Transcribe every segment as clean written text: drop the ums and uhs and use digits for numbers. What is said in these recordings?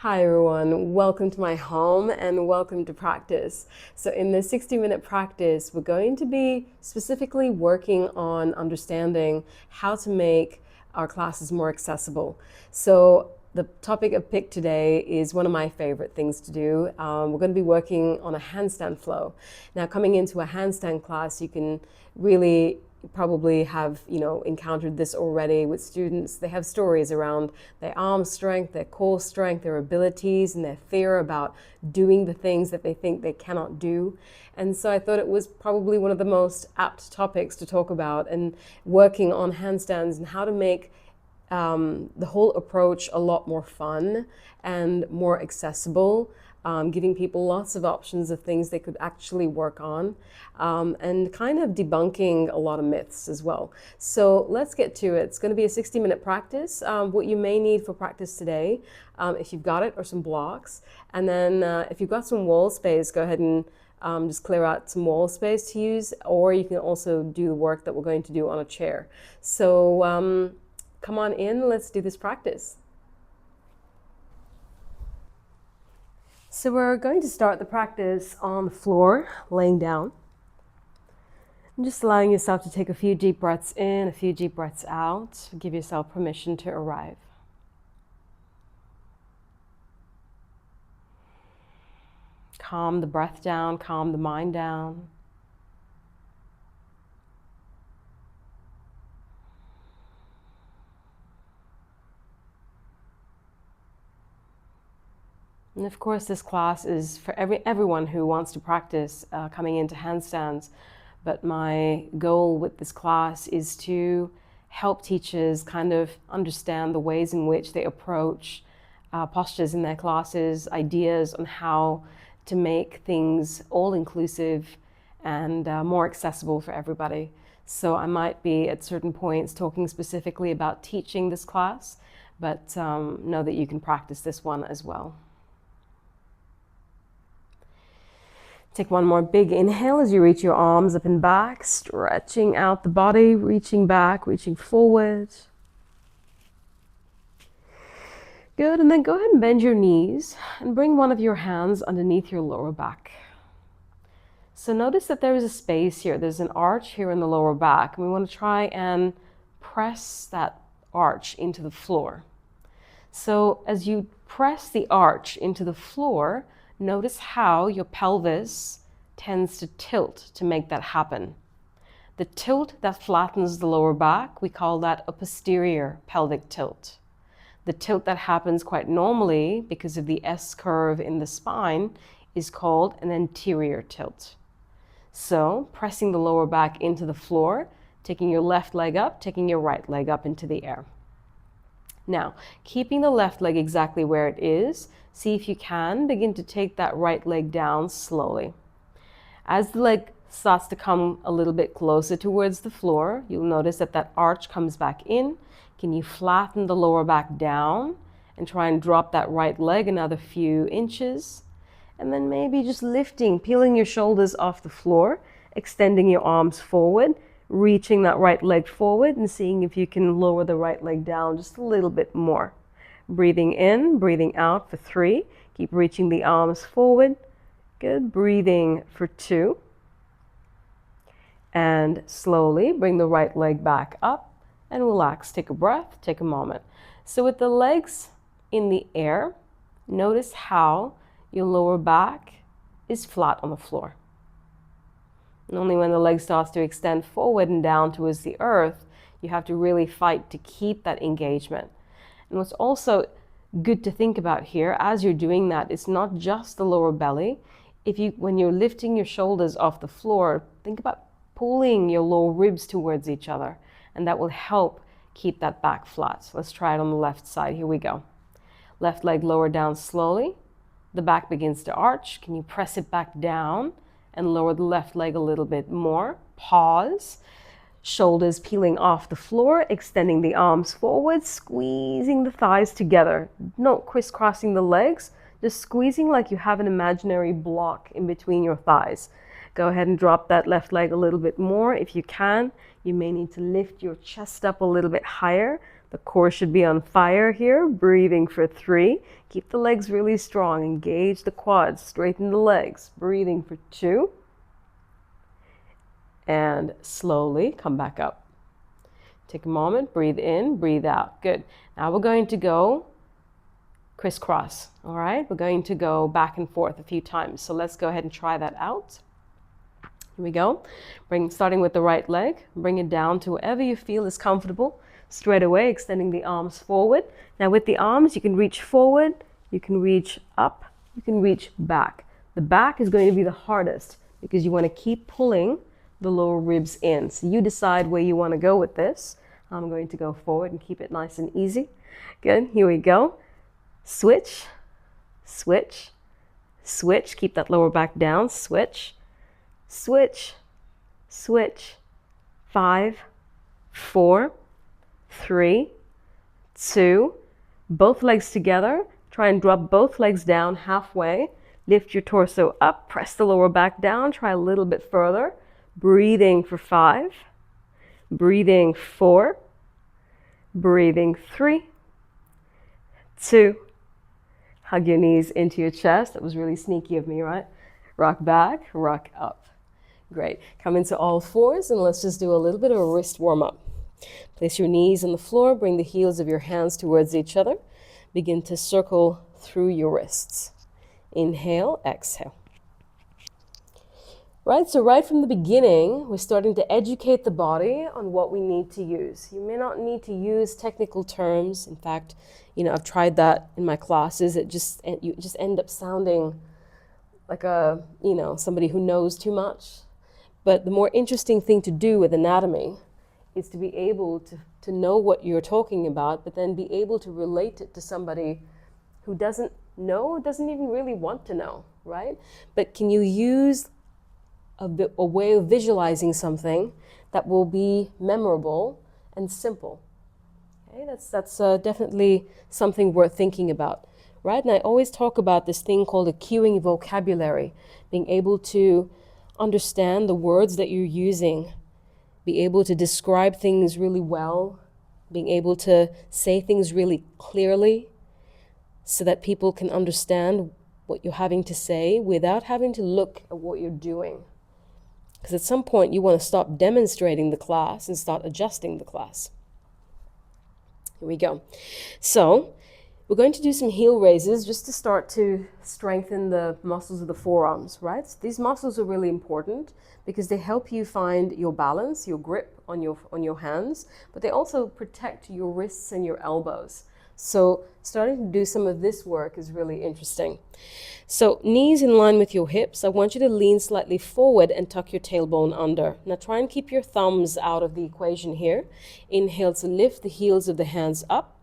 Hi everyone, welcome to my home and welcome to practice. So in this 60-minute practice, we're going to be specifically working on understanding how to make our classes more accessible. So the topic I've picked today is one of my favorite things to do. We're going to be working on a handstand flow. Now, coming into a handstand class, you can really probably have encountered this already with students. They have stories around their arm strength, their core strength, their abilities, and their fear about doing the things that they think they cannot do. And so I thought it was probably one of the most apt topics to talk about, and working on handstands and how to make the whole approach a lot more fun and more accessible, giving people lots of options of things they could actually work on, and kind of debunking a lot of myths as well. So let's get to it. It's going to be a 60-minute practice. What you may need for practice today, if you've got it, are some blocks. And then if you've got some wall space, go ahead and just clear out some wall space to use, or you can also do the work that we're going to do on a chair. So come on in, let's do this practice. So we're going to start the practice on the floor, laying down. And just allowing yourself to take a few deep breaths in, a few deep breaths out. Give yourself permission to arrive. Calm the breath down, calm the mind down. And of course, this class is for everyone who wants to practice coming into handstands. But my goal with this class is to help teachers kind of understand the ways in which they approach postures in their classes, ideas on how to make things all-inclusive and more accessible for everybody. So I might be at certain points talking specifically about teaching this class, but know that you can practice this one as well. Take one more big inhale as you reach your arms up and back, stretching out the body, reaching back, reaching forward. Good, and then go ahead and bend your knees and bring one of your hands underneath your lower back. So notice that there is a space here. There's an arch here in the lower back, and we want to try and press that arch into the floor. So as you press the arch into the floor, notice how your pelvis tends to tilt to make that happen. The tilt that flattens the lower back, we call that a posterior pelvic tilt. The tilt that happens quite normally because of the S curve in the spine is called an anterior tilt. So pressing the lower back into the floor, taking your left leg up, taking your right leg up into the air. Now, keeping the left leg exactly where it is, see if you can begin to take that right leg down slowly. As the leg starts to come a little bit closer towards the floor, you'll notice that that arch comes back in. Can you flatten the lower back down and try and drop that right leg another few inches? And then maybe just lifting, peeling your shoulders off the floor, extending your arms forward, reaching that right leg forward and seeing if you can lower the right leg down just a little bit more. Breathing in, breathing out for 3. Keep reaching the arms forward. Good. Breathing for 2. And slowly bring the right leg back up and relax. Take a breath, take a moment. So with the legs in the air, notice how your lower back is flat on the floor. And only when the leg starts to extend forward and down towards the earth, you have to really fight to keep that engagement. And what's also good to think about here as you're doing that, it's not just the lower belly. When you're lifting your shoulders off the floor, think about pulling your lower ribs towards each other, and that will help keep that back flat. So let's try it on the left side. Here we go. Left leg lower down slowly. The back begins to arch. Can you press it back down and lower the left leg a little bit more? Pause. Shoulders peeling off the floor, extending the arms forward, squeezing the thighs together. Not crisscrossing the legs, just squeezing like you have an imaginary block in between your thighs. Go ahead and drop that left leg a little bit more if you can. You may need to lift your chest up a little bit higher. The core should be on fire here. Breathing for 3. Keep the legs really strong. Engage the quads. Straighten the legs. Breathing for 2. And slowly come back up. Take a moment. Breathe in. Breathe out. Good. Now we're going to go crisscross. All right? We're going to go back and forth a few times. So let's go ahead and try that out. Here we go. Starting with the right leg. Bring it down to wherever you feel is comfortable. Straight away, extending the arms forward. Now with the arms, you can reach forward, you can reach up, you can reach back. The back is going to be the hardest because you want to keep pulling the lower ribs in. So you decide where you want to go with this. I'm going to go forward and keep it nice and easy. Good, here we go. Switch, switch, switch. Keep that lower back down. Switch, switch, switch. 5, 4, 3, 2, both legs together. Try and drop both legs down halfway. Lift your torso up, press the lower back down. Try a little bit further. Breathing for 5, breathing 4, breathing 3, 2. Hug your knees into your chest. That was really sneaky of me, right? Rock back, rock up. Great. Come into all fours and let's just do a little bit of a wrist warm up. Place your knees on the floor, bring the heels of your hands towards each other. Begin to circle through your wrists. Inhale, exhale. Right, so right from the beginning, we're starting to educate the body on what we need to use. You may not need to use technical terms. In fact, I've tried that in my classes. You just end up sounding like somebody who knows too much. But the more interesting thing to do with anatomy is to be able to know what you're talking about, but then be able to relate it to somebody who doesn't know, doesn't even really want to know, right? But can you use a way of visualizing something that will be memorable and simple? Okay, that's definitely something worth thinking about, right? And I always talk about this thing called a cueing vocabulary, being able to understand the words that you're using, be able to describe things really well, being able to say things really clearly so that people can understand what you're having to say without having to look at what you're doing. Because at some point you want to stop demonstrating the class and start adjusting the class. Here we go. So we're going to do some heel raises just to start to strengthen the muscles of the forearms, right? So these muscles are really important because they help you find your balance, your grip on your hands, but they also protect your wrists and your elbows. So starting to do some of this work is really interesting. So knees in line with your hips. I want you to lean slightly forward and tuck your tailbone under. Now try and keep your thumbs out of the equation here. Inhale to lift the heels of the hands up.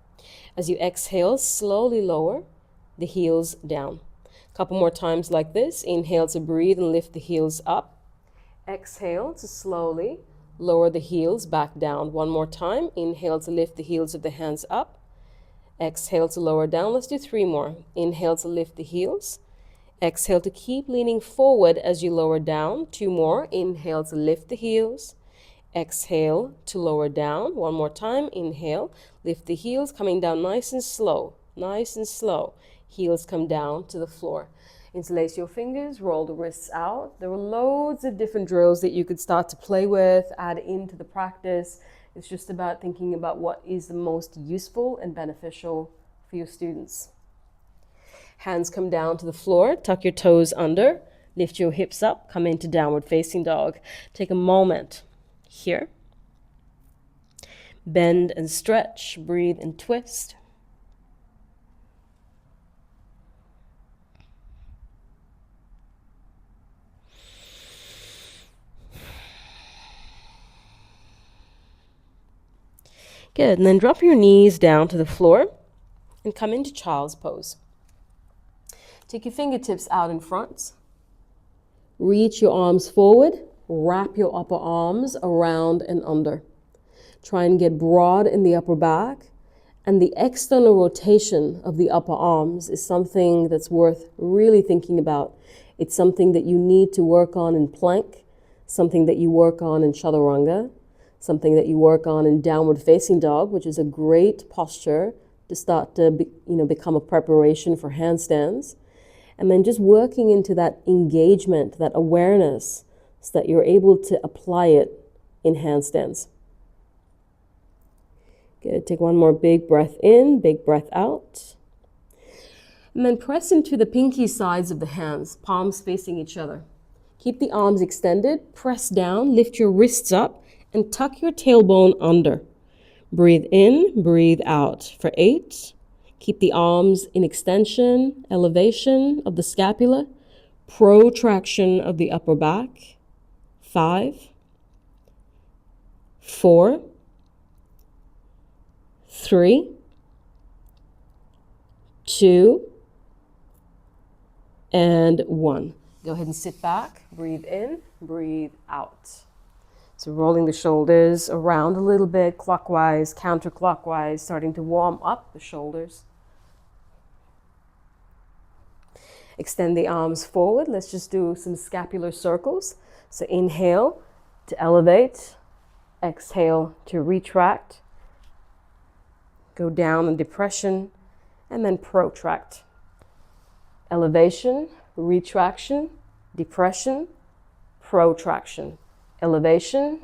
As you exhale, slowly lower the heels down. A couple more times like this. Inhale to breathe and lift the heels up. Exhale to slowly lower the heels back down. One more time. Inhale to lift the heels of the hands up. Exhale to lower down. Let's do 3 more. Inhale to lift the heels. Exhale to keep leaning forward as you lower down. 2 more. Inhale to lift the heels. Exhale to lower down. One more time. Inhale, lift the heels, coming down nice and slow. Nice and slow. Heels come down to the floor. Interlace your fingers, roll the wrists out. There are loads of different drills that you could start to play with, add into the practice. It's just about thinking about what is the most useful and beneficial for your students. Hands come down to the floor, tuck your toes under, lift your hips up, come into downward facing dog. Take a moment here. Bend and stretch, breathe and twist. Good, and then drop your knees down to the floor and come into child's pose. Take your fingertips out in front. Reach your arms forward. Wrap your upper arms around and under. Try and get broad in the upper back. And the external rotation of the upper arms is something that's worth really thinking about. It's something that you need to work on in plank, something that you work on in chaturanga, something that you work on in downward facing dog, which is a great posture to start to become a preparation for handstands. And then just working into that engagement, that awareness, so that you're able to apply it in handstands. Good. Take one more big breath in, big breath out. And then press into the pinky sides of the hands, palms facing each other. Keep the arms extended, press down, lift your wrists up, and tuck your tailbone under. Breathe in, breathe out for 8. Keep the arms in extension, elevation of the scapula, protraction of the upper back. 5, 4, 3, 2, and 1. Go ahead and sit back, breathe in, breathe out. So rolling the shoulders around a little bit, clockwise, counterclockwise, starting to warm up the shoulders. Extend the arms forward. Let's just do some scapular circles. So inhale to elevate, exhale to retract, go down in depression, and then protract. Elevation, retraction, depression, protraction. Elevation,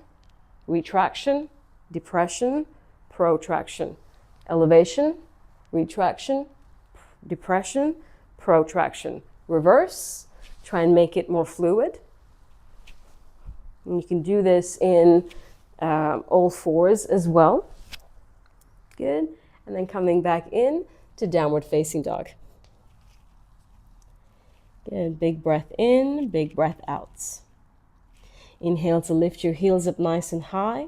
retraction, depression, protraction. Elevation, retraction, depression, protraction. Reverse, try and make it more fluid. And you can do this in all fours as well. Good. And then coming back in to downward facing dog. Good. Big breath in, big breath out. Inhale to lift your heels up nice and high.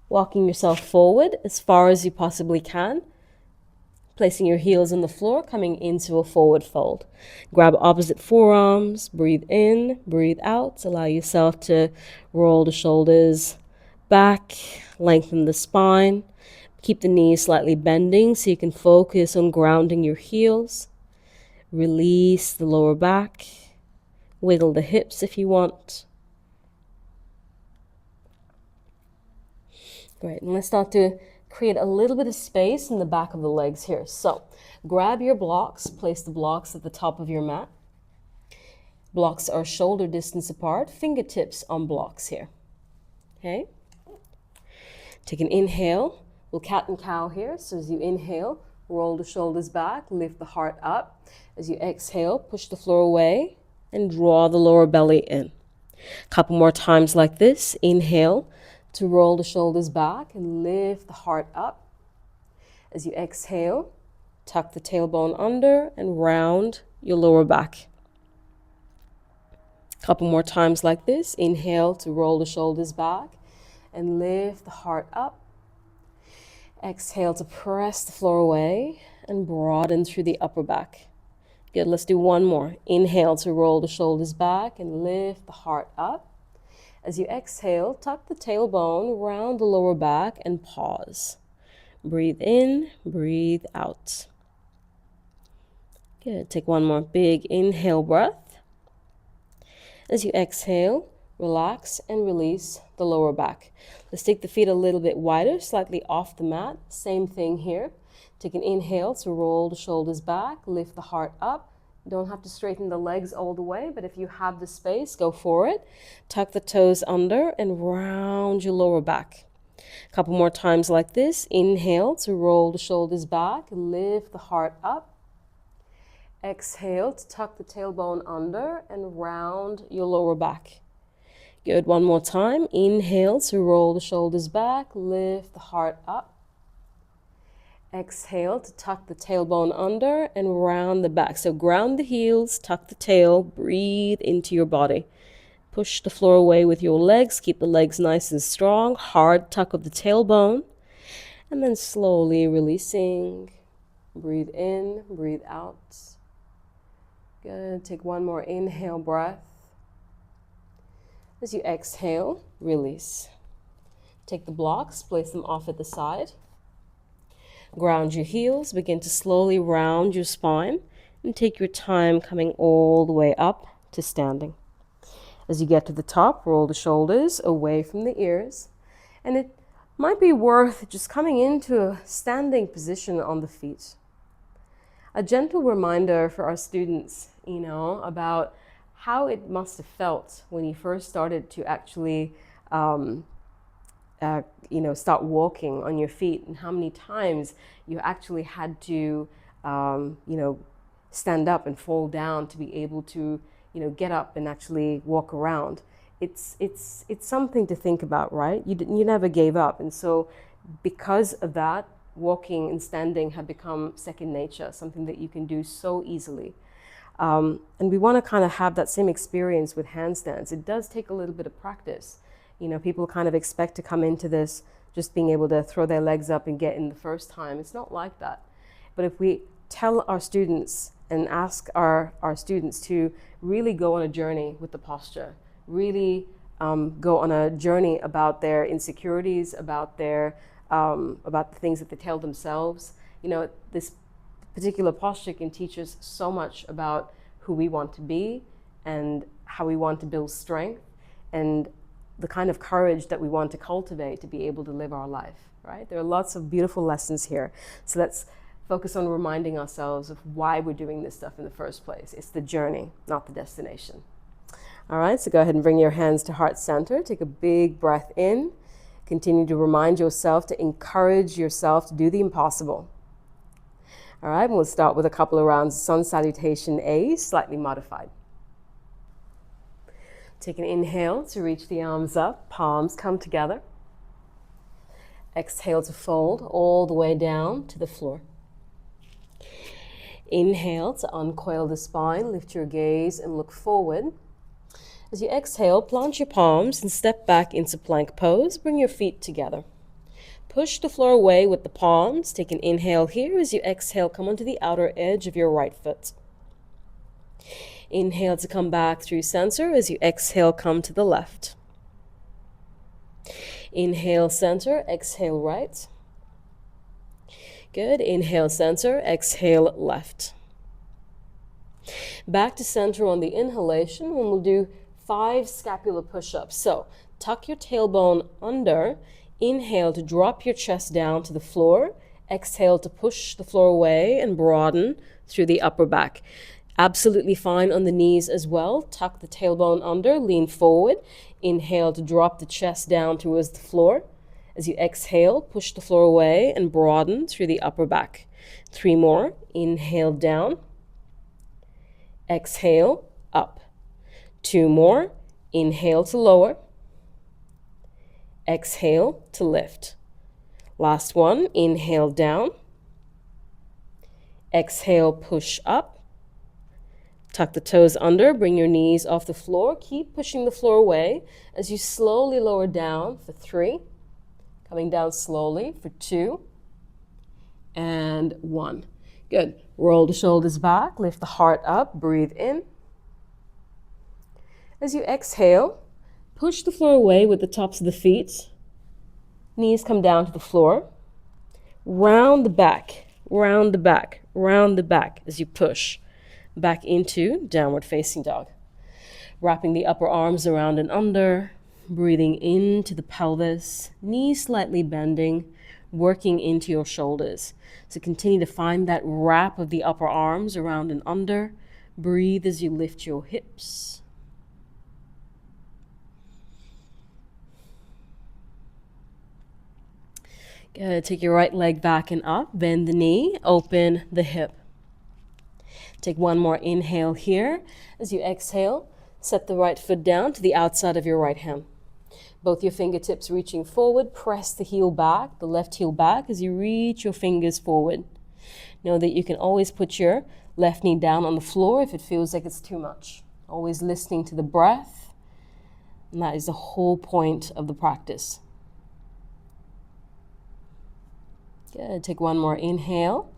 Walking yourself forward as far as you possibly can. Placing your heels on the floor, coming into a forward fold. Grab opposite forearms, breathe in, breathe out. Allow yourself to roll the shoulders back, lengthen the spine. Keep the knees slightly bending so you can focus on grounding your heels. Release the lower back. Wiggle the hips if you want. Great, and let's start to create a little bit of space in the back of the legs here. So grab your blocks, place the blocks at the top of your mat. Blocks are shoulder distance apart, fingertips on blocks here. Okay. Take an inhale. We'll cat and cow here. So as you inhale, roll the shoulders back, lift the heart up. As you exhale, push the floor away and draw the lower belly in. A couple more times like this. Inhale to roll the shoulders back and lift the heart up. As you exhale, tuck the tailbone under and round your lower back. A couple more times like this. Inhale to roll the shoulders back and lift the heart up. Exhale to press the floor away and broaden through the upper back. Good, let's do one more. Inhale to roll the shoulders back and lift the heart up. As you exhale, tuck the tailbone around the lower back and pause. Breathe in, breathe out. Good, take one more big inhale breath. As you exhale, relax and release the lower back. Let's take the feet a little bit wider, slightly off the mat. Same thing here. Take an inhale to roll the shoulders back, lift the heart up. You don't have to straighten the legs all the way, but if you have the space, go for it. Tuck the toes under and round your lower back. A couple more times like this. Inhale to roll the shoulders back, lift the heart up. Exhale to tuck the tailbone under and round your lower back. Good, one more time. Inhale to roll the shoulders back, lift the heart up. Exhale to tuck the tailbone under and round the back. So ground the heels, tuck the tail, breathe into your body. Push the floor away with your legs. Keep the legs nice and strong. Hard tuck of the tailbone. And then slowly releasing. Breathe in, breathe out. Good. Take one more inhale breath. As you exhale, release. Take the blocks, place them off at the side. Ground your heels, begin to slowly round your spine, and take your time coming all the way up to standing. As you get to the top, roll the shoulders away from the ears, And it might be worth just coming into a standing position on the feet. A gentle reminder for our students, about how it must have felt when you first started to actually, start walking on your feet, and how many times you actually had to, stand up and fall down to be able to, get up and actually walk around. It's something to think about, right? You never gave up, and so because of that, walking and standing have become second nature, something that you can do so easily. And we want to kind of have that same experience with handstands. It does take a little bit of practice. People kind of expect to come into this just being able to throw their legs up and get in the first time. It's not like that. But if we tell our students and ask our students to really go on a journey with the posture, really go on a journey about their insecurities, about the things that they tell themselves. This particular posture can teach us so much about who we want to be and how we want to build strength and the kind of courage that we want to cultivate to be able to live our life, right? There are lots of beautiful lessons here. So let's focus on reminding ourselves of why we're doing this stuff in the first place. It's the journey, not the destination. All right, so go ahead and bring your hands to heart center. Take a big breath in. Continue to remind yourself, to encourage yourself to do the impossible. All right, we'll start with a couple of rounds of sun salutation A, slightly modified. Take an inhale to reach the arms up, palms come together. Exhale to fold all the way down to the floor. Inhale to uncoil the spine, lift your gaze and look forward. As you exhale, plant your palms and step back into plank pose. Bring your feet together. Push the floor away with the palms. Take an inhale here. As you exhale, come onto the outer edge of your right foot. Inhale to come back through center. As you exhale, come to the left. Inhale center, exhale right. Good. Inhale center, exhale left. Back to center on the inhalation, and we'll do 5 scapular push-ups. So tuck your tailbone under. Inhale to drop your chest down to the floor. Exhale to push the floor away and broaden through the upper back. Absolutely fine on the knees as well. Tuck the tailbone under, lean forward. Inhale to drop the chest down towards the floor. As you exhale, push the floor away and broaden through the upper back. 3 more. Inhale down. Exhale up. 2 more. Inhale to lower. Exhale to lift. Last one. Inhale down. Exhale, push up. Tuck the toes under, bring your knees off the floor. Keep pushing the floor away as you slowly lower down for 3. Coming down slowly for 2 and 1. Good. Roll the shoulders back, lift the heart up, breathe in. As you exhale, push the floor away with the tops of the feet. Knees come down to the floor. Round the back, round the back, round the back as you push back into downward facing dog. Wrapping the upper arms around and under, breathing into the pelvis, knees slightly bending, working into your shoulders. So continue to find that wrap of the upper arms around and under. Breathe as you lift your hips. Good. Take your right leg back and up, bend the knee, open the hip. Take one more inhale here. As you exhale, set the right foot down to the outside of your right hand. Both your fingertips reaching forward, press the heel back, the left heel back as you reach your fingers forward. Know that you can always put your left knee down on the floor if it feels like it's too much. Always listening to the breath, and that is the whole point of the practice. Good. Take one more inhale.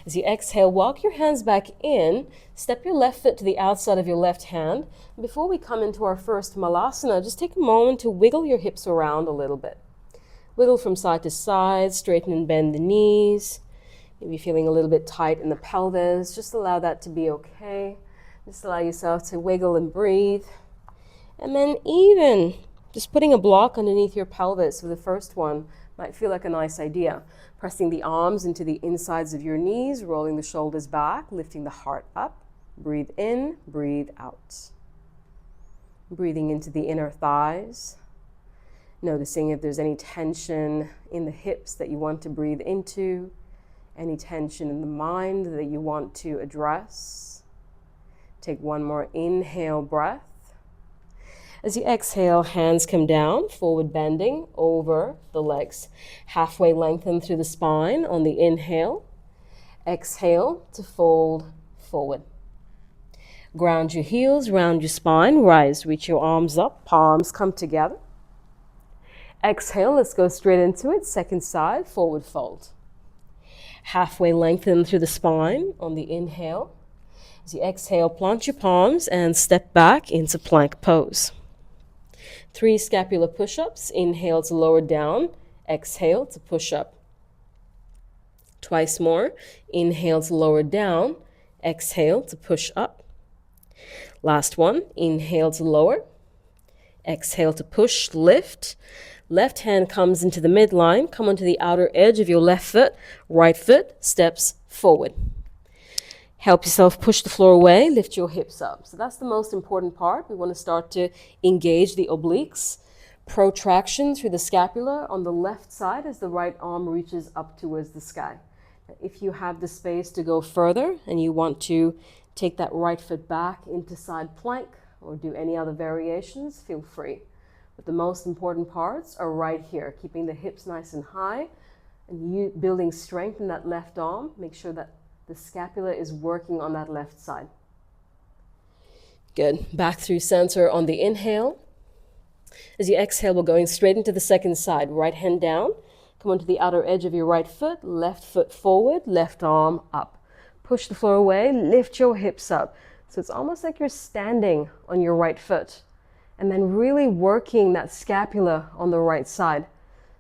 As you exhale, walk your hands back in. Step your left foot to the outside of your left hand. Before we come into our first malasana, just take a moment to wiggle your hips around a little bit. Wiggle from side to side, straighten and bend the knees. Maybe feeling a little bit tight in the pelvis. Just allow that to be okay. Just allow yourself to wiggle and breathe. And then even Just putting a block underneath your pelvis for the first one might feel like a nice idea. Pressing the arms into the insides of your knees, rolling the shoulders back, lifting the heart up. Breathe in, breathe out. Breathing into the inner thighs. Noticing if there's any tension in the hips that you want to breathe into, any tension in the mind that you want to address. Take one more inhale breath. As you exhale, hands come down, forward bending over the legs. Halfway lengthen through the spine on the inhale. Exhale to fold forward. Ground your heels, round your spine, rise, reach your arms up, palms come together. Exhale, let's go straight into it. Second side, forward fold. Halfway lengthen through the spine on the inhale. As you exhale, plant your palms and step back into plank pose. 3 scapular push-ups. Inhale to lower down. Exhale to push up. Twice more. Inhale to lower down. Exhale to push up. Last one. Inhale to lower. Exhale to push, lift. Left hand comes into the midline. Come onto the outer edge of your left foot. Right foot steps forward. Help yourself push the floor away, lift your hips up. So that's the most important part. We want to start to engage the obliques. Protraction through the scapula on the left side as the right arm reaches up towards the sky. If you have the space to go further and you want to take that right foot back into side plank or do any other variations, feel free. But the most important parts are right here, keeping the hips nice and high and you building strength in that left arm. Make sure that the scapula is working on that left side. Good. Back through center on the inhale. As you exhale, we're going straight into the second side. Right hand down. Come onto the outer edge of your right foot. Left foot forward. Left arm up. Push the floor away. Lift your hips up. So it's almost like you're standing on your right foot. And then really working that scapula on the right side.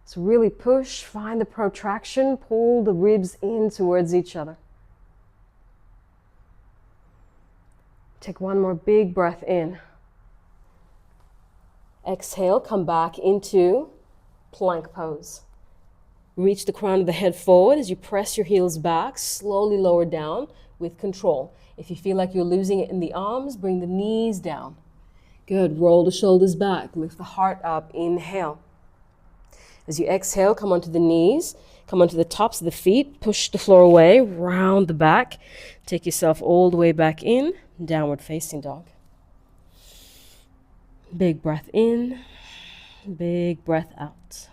So really push, find the protraction, pull the ribs in towards each other. Take one more big breath in. Exhale, come back into plank pose. Reach the crown of the head forward as you press your heels back, slowly lower down with control. If you feel like you're losing it in the arms, bring the knees down. Good, roll the shoulders back, lift the heart up, inhale. As you exhale, come onto the knees, come onto the tops of the feet, push the floor away, round the back, take yourself all the way back in, downward facing dog. Big breath in, big breath out.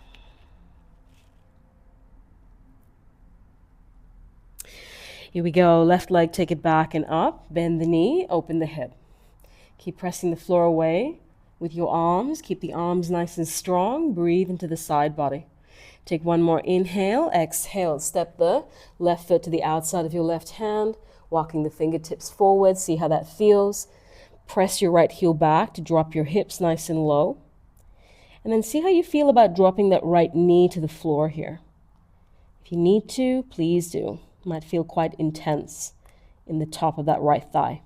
Here we go, left leg, take it back and up, bend the knee, open the hip. Keep pressing the floor away with your arms, keep the arms nice and strong, breathe into the side body. Take one more inhale, exhale, step the left foot to the outside of your left hand, walking the fingertips forward, see how that feels. Press your right heel back to drop your hips nice and low. And then see how you feel about dropping that right knee to the floor here. If you need to, please do. It might feel quite intense in the top of that right thigh.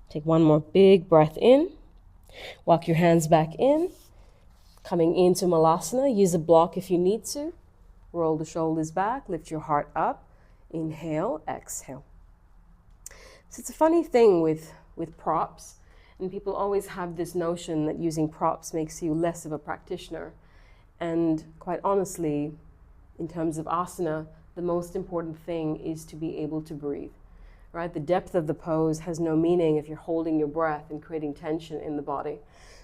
Take one more big breath in. Walk your hands back in. Coming into Malasana, use a block if you need to. Roll the shoulders back, lift your heart up. Inhale, exhale. So it's a funny thing with props, and people always have this notion that using props makes you less of a practitioner. And quite honestly, in terms of asana, the most important thing is to be able to breathe. Right? The depth of the pose has no meaning if you're holding your breath and creating tension in the body.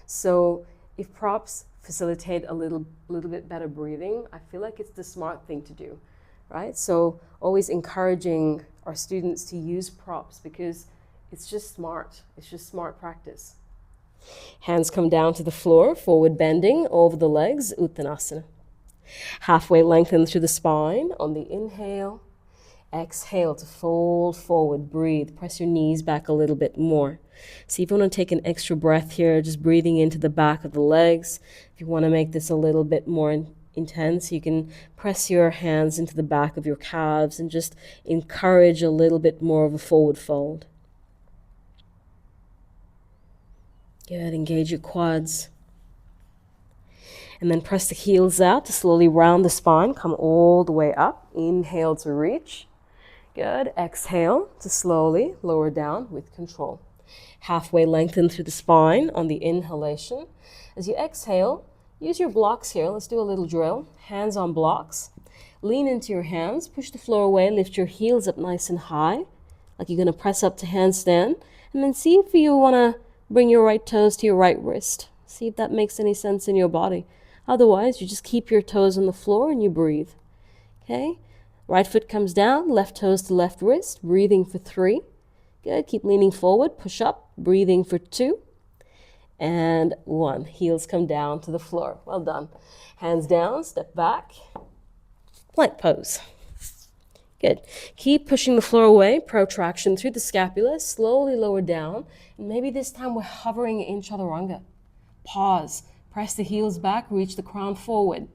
So if props facilitate a little bit better breathing, I feel like it's the smart thing to do, right? So always encouraging our students to use props because it's just smart. It's just smart practice. Hands come down to the floor, forward bending over the legs, Uttanasana. Halfway lengthen through the spine on the inhale. Exhale to fold forward, breathe. Press your knees back a little bit more. See if you want to take an extra breath here, just breathing into the back of the legs. If you want to make this a little bit more intense, you can press your hands into the back of your calves and just encourage a little bit more of a forward fold. Good, engage your quads. And then press the heels out to slowly round the spine, come all the way up. Inhale to reach. Good, exhale to slowly lower down with control. Halfway lengthen through the spine on the inhalation. As you exhale, use your blocks here. Let's do a little drill. Hands on blocks. Lean into your hands, push the floor away, lift your heels up nice and high, like you're going to press up to handstand. And then see if you want to bring your right toes to your right wrist. See if that makes any sense in your body. Otherwise, you just keep your toes on the floor and you breathe. Okay? Right foot comes down, left toes to left wrist, breathing for 3. Good, keep leaning forward, push up, breathing for 2. And 1. Heels come down to the floor. Well done. Hands down, step back. Plank pose. Good. Keep pushing the floor away, protraction through the scapula, slowly lower down. And maybe this time we're hovering in chaturanga. Pause. Press the heels back, reach the crown forward.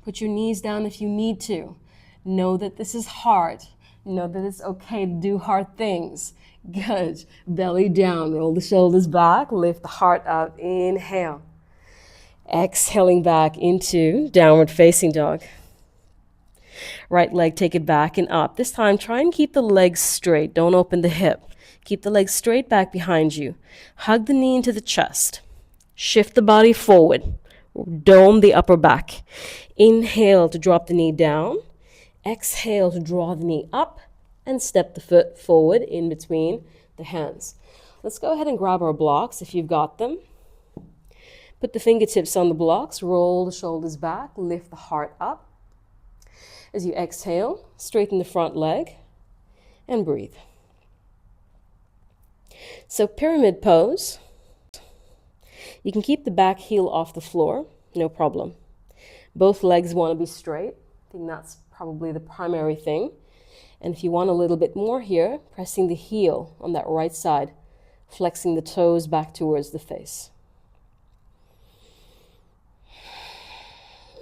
Put your knees down if you need to. Know that this is hard. Know that it's okay to do hard things. Good. Belly down, roll the shoulders back, lift the heart up. Inhale. Exhaling back into downward facing dog. Right leg, take it back and up. This time, try and keep the legs straight. Don't open the hip. Keep the legs straight back behind you. Hug the knee into the chest. Shift the body forward. Dome the upper back. Inhale to drop the knee down. Exhale to draw the knee up and step the foot forward in between the hands. Let's go ahead and grab our blocks if you've got them. Put the fingertips on the blocks. Roll the shoulders back. Lift the heart up. As you exhale, straighten the front leg and breathe. So pyramid pose. You can keep the back heel off the floor, no problem. Both legs want to be straight. I think that's probably the primary thing. And if you want a little bit more here, pressing the heel on that right side, flexing the toes back towards the face.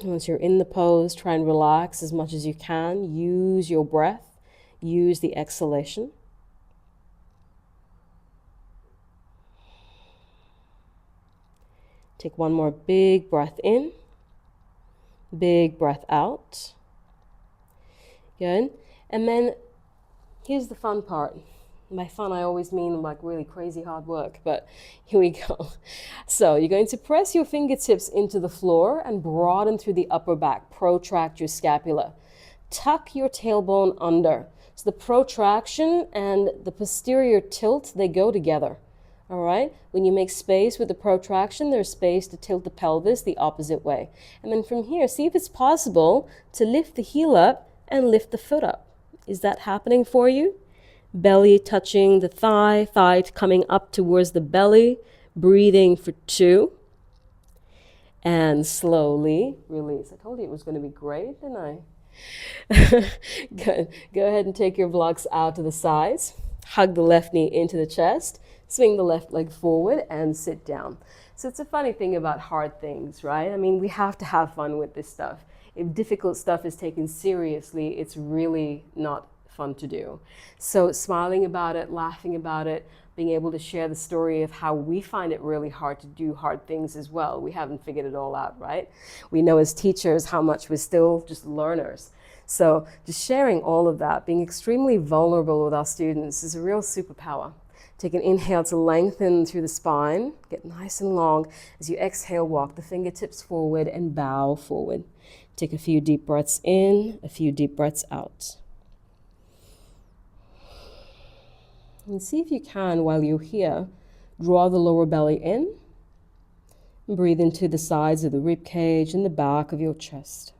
Once you're in the pose, try and relax as much as you can. Use your breath. Use the exhalation. Take one more big breath in. Big breath out. Good. And then here's the fun part. By fun, I always mean like really crazy hard work, but here we go. So you're going to press your fingertips into the floor and broaden through the upper back. Protract your scapula. Tuck your tailbone under. So the protraction and the posterior tilt, they go together. All right? When you make space with the protraction, there's space to tilt the pelvis the opposite way. And then from here, see if it's possible to lift the heel up and lift the foot up. Is that happening for you? Belly touching the thigh, thigh coming up towards the belly, breathing for 2. And slowly release. I told you it was going to be great, didn't I? Good. Go ahead and take your blocks out to the sides. Hug the left knee into the chest. Swing the left leg forward and sit down. So it's a funny thing about hard things, right? I mean, we have to have fun with this stuff. If difficult stuff is taken seriously, it's really not fun to do. So smiling about it, laughing about it, being able to share the story of how we find it really hard to do hard things as well. We haven't figured it all out, right? We know as teachers how much we're still just learners. So just sharing all of that, being extremely vulnerable with our students is a real superpower. Take an inhale to lengthen through the spine, get nice and long. As you exhale, walk the fingertips forward and bow forward. Take a few deep breaths in, a few deep breaths out. And see if you can, while you're here, draw the lower belly in. And breathe into the sides of the rib cage and the back of your chest.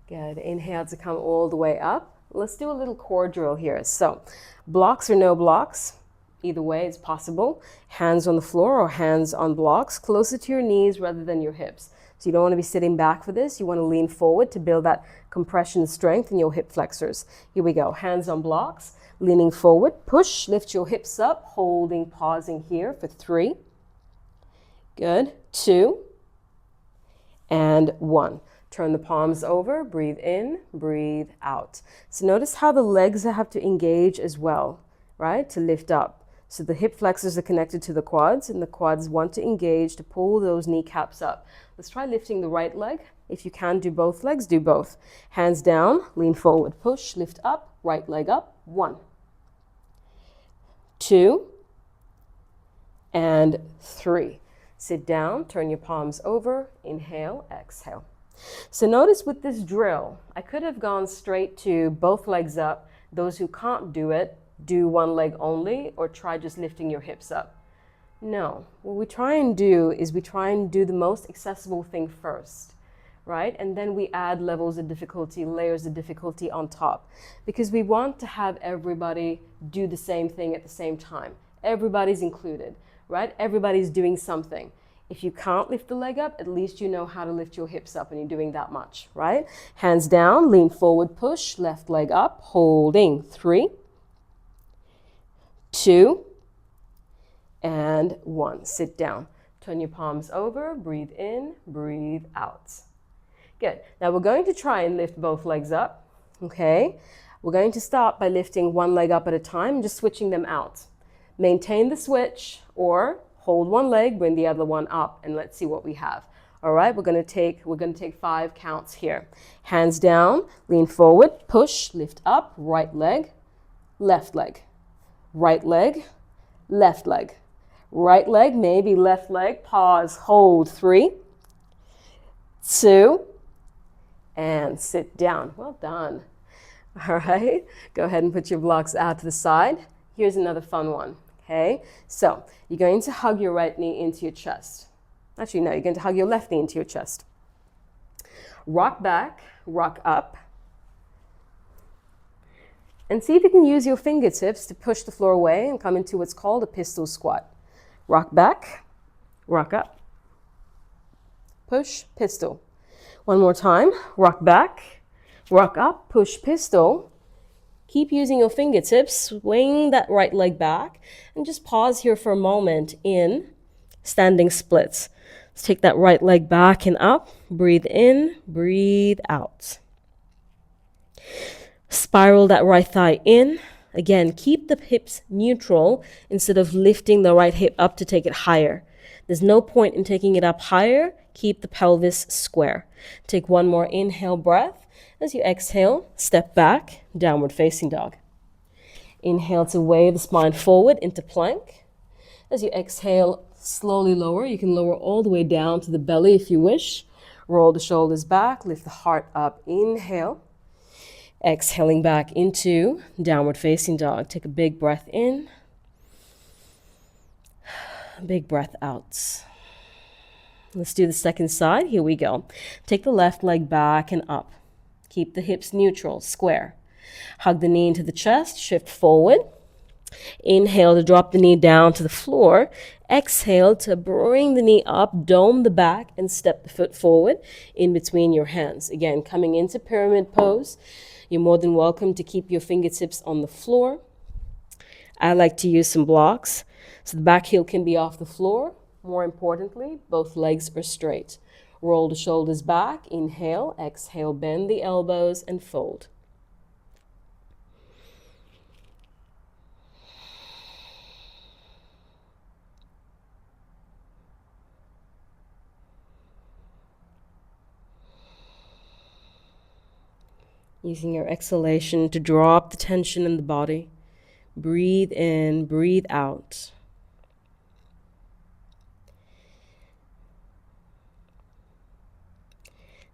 Good. Inhale to come all the way up. Let's do a little core drill here. So blocks or no blocks, Either way, it's possible. Hands on the floor or hands on blocks, closer to your knees rather than your hips. So you don't want to be sitting back for this. You want to lean forward to build that compression strength in your hip flexors. Here we go. Hands on blocks, leaning forward. Push, lift your hips up, holding, pausing here for 3. Good. 2. And 1. Turn the palms over, breathe in, breathe out. So notice how the legs have to engage as well, right, to lift up. So the hip flexors are connected to the quads, and the quads want to engage to pull those kneecaps up. Let's try lifting the right leg. If you can do both legs, do both. Hands down, lean forward, push, lift up, right leg up. 1, 2, and 3. Sit down, turn your palms over, inhale, exhale. So notice with this drill, I could have gone straight to both legs up. Those who can't do it, do one leg only, or try just lifting your hips up. No, what we try and do is we try and do the most accessible thing first, right? And then we add levels of difficulty, layers of difficulty on top, because we want to have everybody do the same thing at the same time. Everybody's included, right? Everybody's doing something. If you can't lift the leg up, at least you know how to lift your hips up and you're doing that much, right? Hands down, lean forward, push, left leg up, holding. 3, 2, and 1. Sit down. Turn your palms over, breathe in, breathe out. Good. Now we're going to try and lift both legs up, okay? We're going to start by lifting one leg up at a time and just switching them out. Maintain the switch or hold one leg, bring the other one up, and let's see what we have. All right, we're going to take 5 counts here. Hands down, lean forward, push, lift up, right leg, left leg, right leg, left leg, right leg, maybe left leg, pause, hold. 3, 2, and sit down. Well done. All right, go ahead and put your blocks out to the side. Here's another fun one. Okay, so you're going to hug your right knee into your chest. Actually, no, you're going to hug your left knee into your chest. Rock back, rock up. And see if you can use your fingertips to push the floor away and come into what's called a pistol squat. Rock back, rock up. Push, pistol. One more time. Rock back, rock up, push, pistol. Keep using your fingertips, swing that right leg back, and just pause here for a moment in standing splits. Let's take that right leg back and up. Breathe in, breathe out. Spiral that right thigh in. Again, keep the hips neutral instead of lifting the right hip up to take it higher. There's no point in taking it up higher. Keep the pelvis square. Take one more inhale breath. As you exhale, step back, downward facing dog. Inhale to wave the spine forward into plank. As you exhale, slowly lower. You can lower all the way down to the belly if you wish. Roll the shoulders back, lift the heart up. Inhale. Exhaling back into downward facing dog. Take a big breath in. Big breath out. Let's do the second side. Here we go. Take the left leg back and up. Keep the hips neutral, square. Hug the knee into the chest, shift forward. Inhale to drop the knee down to the floor. Exhale to bring the knee up, dome the back, and step the foot forward in between your hands. Again, coming into pyramid pose. You're more than welcome to keep your fingertips on the floor. I like to use some blocks, so the back heel can be off the floor. More importantly, both legs are straight. Roll the shoulders back, inhale, exhale, bend the elbows and fold. Using your exhalation to drop the tension in the body. Breathe in, breathe out.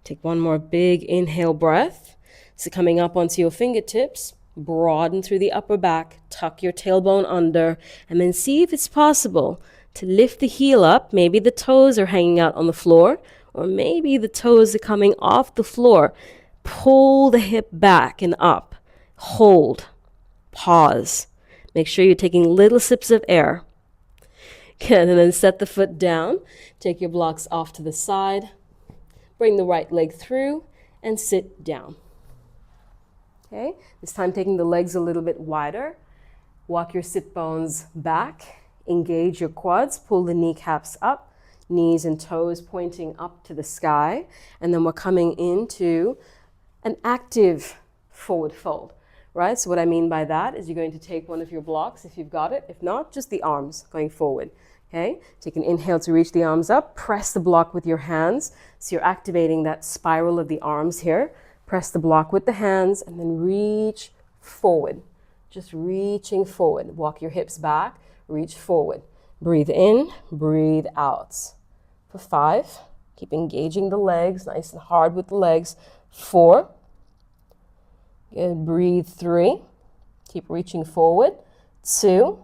Take one more big inhale breath. So coming up onto your fingertips, broaden through the upper back, tuck your tailbone under, and then see if it's possible to lift the heel up. Maybe the toes are hanging out on the floor, or maybe the toes are coming off the floor. Pull the hip back and up. Hold. Pause. Make sure you're taking little sips of air. Good, and then set the foot down. Take your blocks off to the side. Bring the right leg through and sit down. Okay, this time taking the legs a little bit wider. Walk your sit bones back. Engage your quads. Pull the kneecaps up. Knees and toes pointing up to the sky. And then we're coming into an active forward fold, right? So what I mean by that is you're going to take one of your blocks if you've got it. If not, just the arms going forward. Okay, take an inhale to reach the arms up. Press the block with your hands. So you're activating that spiral of the arms here. Press the block with the hands and then reach forward. Just reaching forward. Walk your hips back, reach forward. Breathe in, breathe out. For 5, keep engaging the legs, nice and hard with the legs. 4, good, breathe. 3, keep reaching forward. 2,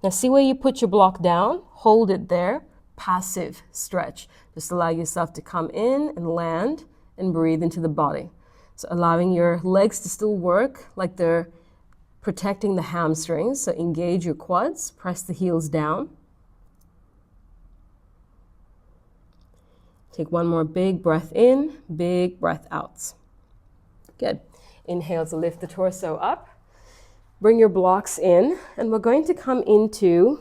now see where you put your block down, hold it there, passive stretch. Just allow yourself to come in and land and breathe into the body. So allowing your legs to still work like they're protecting the hamstrings. So engage your quads, press the heels down. Take one more big breath in, big breath out. Good. Inhale to lift the torso up. Bring your blocks in, and we're going to come into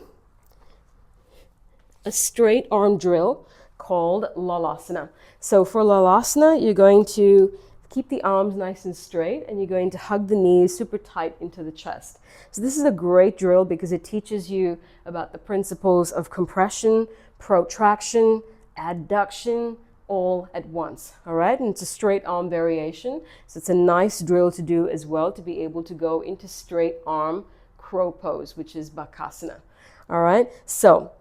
a straight arm drill called Lalasana. So for Lalasana, you're going to keep the arms nice and straight, and you're going to hug the knees super tight into the chest. So this is a great drill because it teaches you about the principles of compression, protraction, adduction, all at once, all right? And it's a straight arm variation. So it's a nice drill to do as well to be able to go into straight arm crow pose, which is Bakasana, all right? So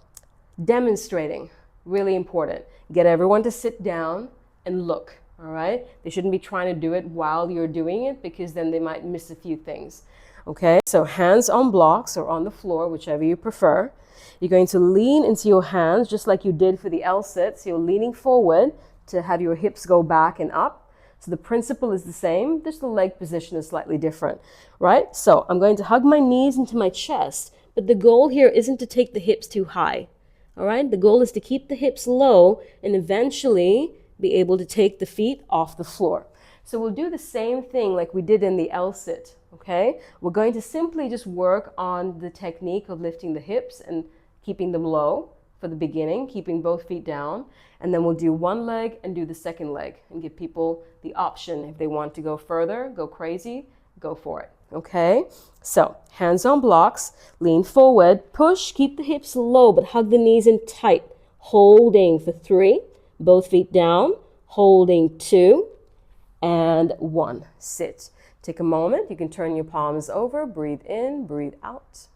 demonstrating, really important. Get everyone to sit down and look, all right? They shouldn't be trying to do it while you're doing it because then they might miss a few things, okay? So hands on blocks or on the floor, whichever you prefer. You're going to lean into your hands just like you did for the L-sit. So you're leaning forward to have your hips go back and up. So the principle is the same, just the leg position is slightly different, right? So I'm going to hug my knees into my chest, but the goal here isn't to take the hips too high, all right? The goal is to keep the hips low and eventually be able to take the feet off the floor. So we'll do the same thing like we did in the L-sit, okay? We're going to simply just work on the technique of lifting the hips and keeping them low for the beginning, keeping both feet down, and then we'll do one leg and do the second leg and give people the option if they want to go further, go crazy, go for it, okay? So hands on blocks, lean forward, push, keep the hips low, but hug the knees in tight, holding for 3, both feet down, holding 2, and 1, sit. Take a moment, you can turn your palms over, breathe in, breathe out.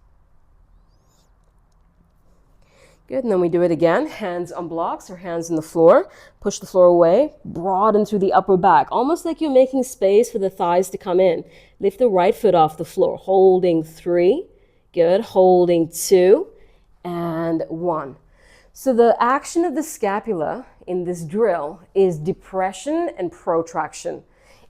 Good, and then we do it again, hands on blocks or hands on the floor. Push the floor away, broaden through the upper back, almost like you're making space for the thighs to come in. Lift the right foot off the floor, holding 3, good, holding 2, and 1. So the action of the scapula in this drill is depression and protraction.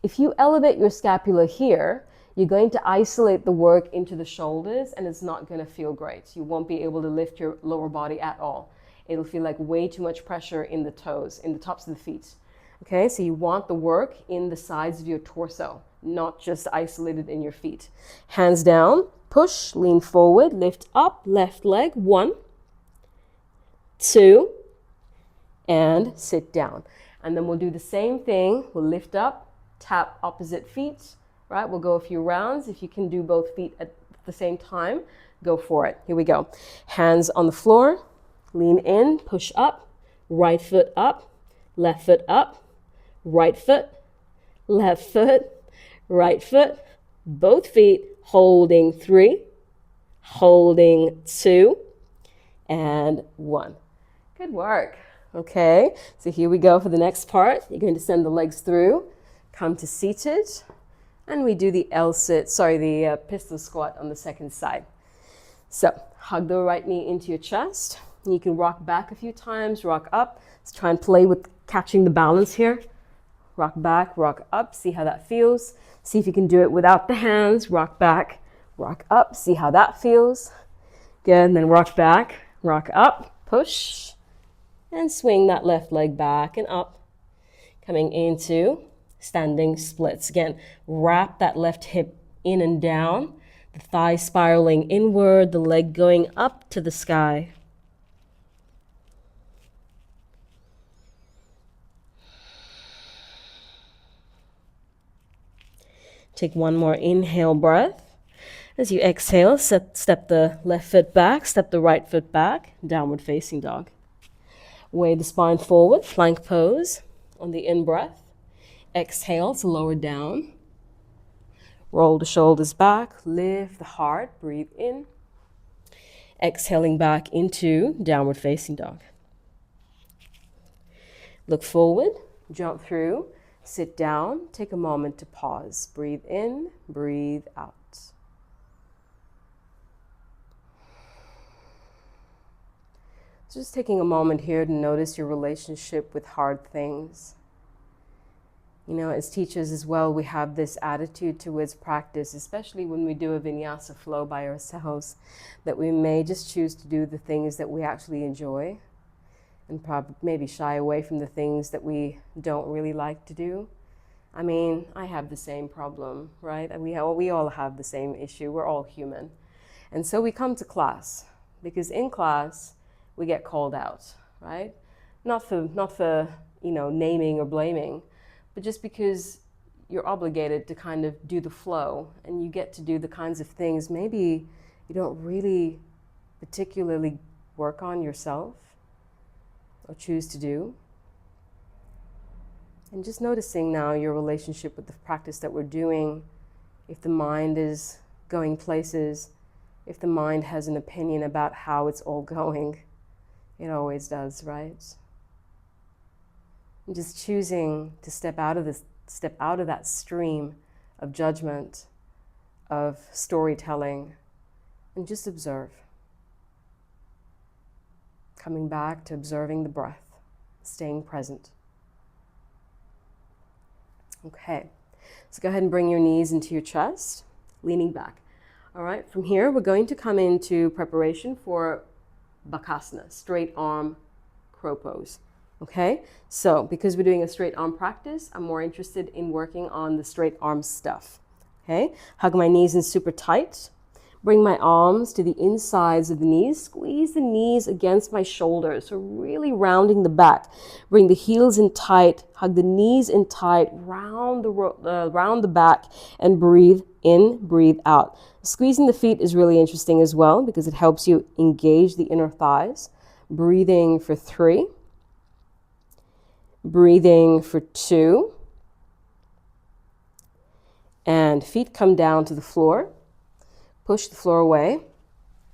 If you elevate your scapula here, you're going to isolate the work into the shoulders and it's not going to feel great. You won't be able to lift your lower body at all. It'll feel like way too much pressure in the toes, in the tops of the feet. Okay, so you want the work in the sides of your torso, not just isolated in your feet. Hands down, push, lean forward, lift up, left leg, 1, 2, and sit down. And then we'll do the same thing. We'll lift up, tap opposite feet, right? We'll go a few rounds. If you can do both feet at the same time, go for it. Here we go. Hands on the floor, lean in, push up, right foot up, left foot up, right foot, left foot, right foot, both feet, holding 3, holding 2, and 1. Good work. Okay, so here we go for the next part. You're going to send the legs through, come to seated, and we do the the pistol squat on the second side. So hug the right knee into your chest. You can rock back a few times, rock up. Let's try and play with catching the balance here. Rock back, rock up, see how that feels. See if you can do it without the hands. Rock back, Rock up, see how that feels. Good, and then rock back, rock up, push, and swing that left leg back and up. Coming into standing splits. Again, wrap that left hip in and down, the thigh spiraling inward, the leg going up to the sky. Take one more inhale breath. As you exhale, step the left foot back, step the right foot back, downward facing dog. Wave the spine forward, plank pose on the in-breath. Exhale to lower down. Roll the shoulders back, lift the heart, breathe in. Exhaling back into downward facing dog. Look forward, jump through, sit down, take a moment to pause. Breathe in, breathe out. So just taking a moment here to notice your relationship with hard things. You know, as teachers as well, we have this attitude towards practice, especially when we do a vinyasa flow by ourselves, that we may just choose to do the things that we actually enjoy and maybe shy away from the things that we don't really like to do. I mean, I have the same problem, right? We all have the same issue. We're all human. And so we come to class, because in class, we get called out, right? Not for naming or blaming, but just because you're obligated to kind of do the flow and you get to do the kinds of things maybe you don't really particularly work on yourself or choose to do. And just noticing now your relationship with the practice that we're doing, if the mind is going places, if the mind has an opinion about how it's all going, it always does, right? And just choosing to step out of that stream of judgment, of storytelling, and just observe. Coming back to observing the breath, staying present. Okay, so go ahead and bring your knees into your chest, leaning back. All right, from here, we're going to come into preparation for Bakasana, straight arm crow pose. Okay, so because we're doing a straight arm practice, I'm more interested in working on the straight arm stuff. Okay, hug my knees in super tight. Bring my arms to the insides of the knees. Squeeze the knees against my shoulders, so really rounding the back. Bring the heels in tight, hug the knees in tight, round the back, and breathe in, breathe out. Squeezing the feet is really interesting as well because it helps you engage the inner thighs. Breathing for 3. Breathing for 2. And feet come down to the floor. Push the floor away.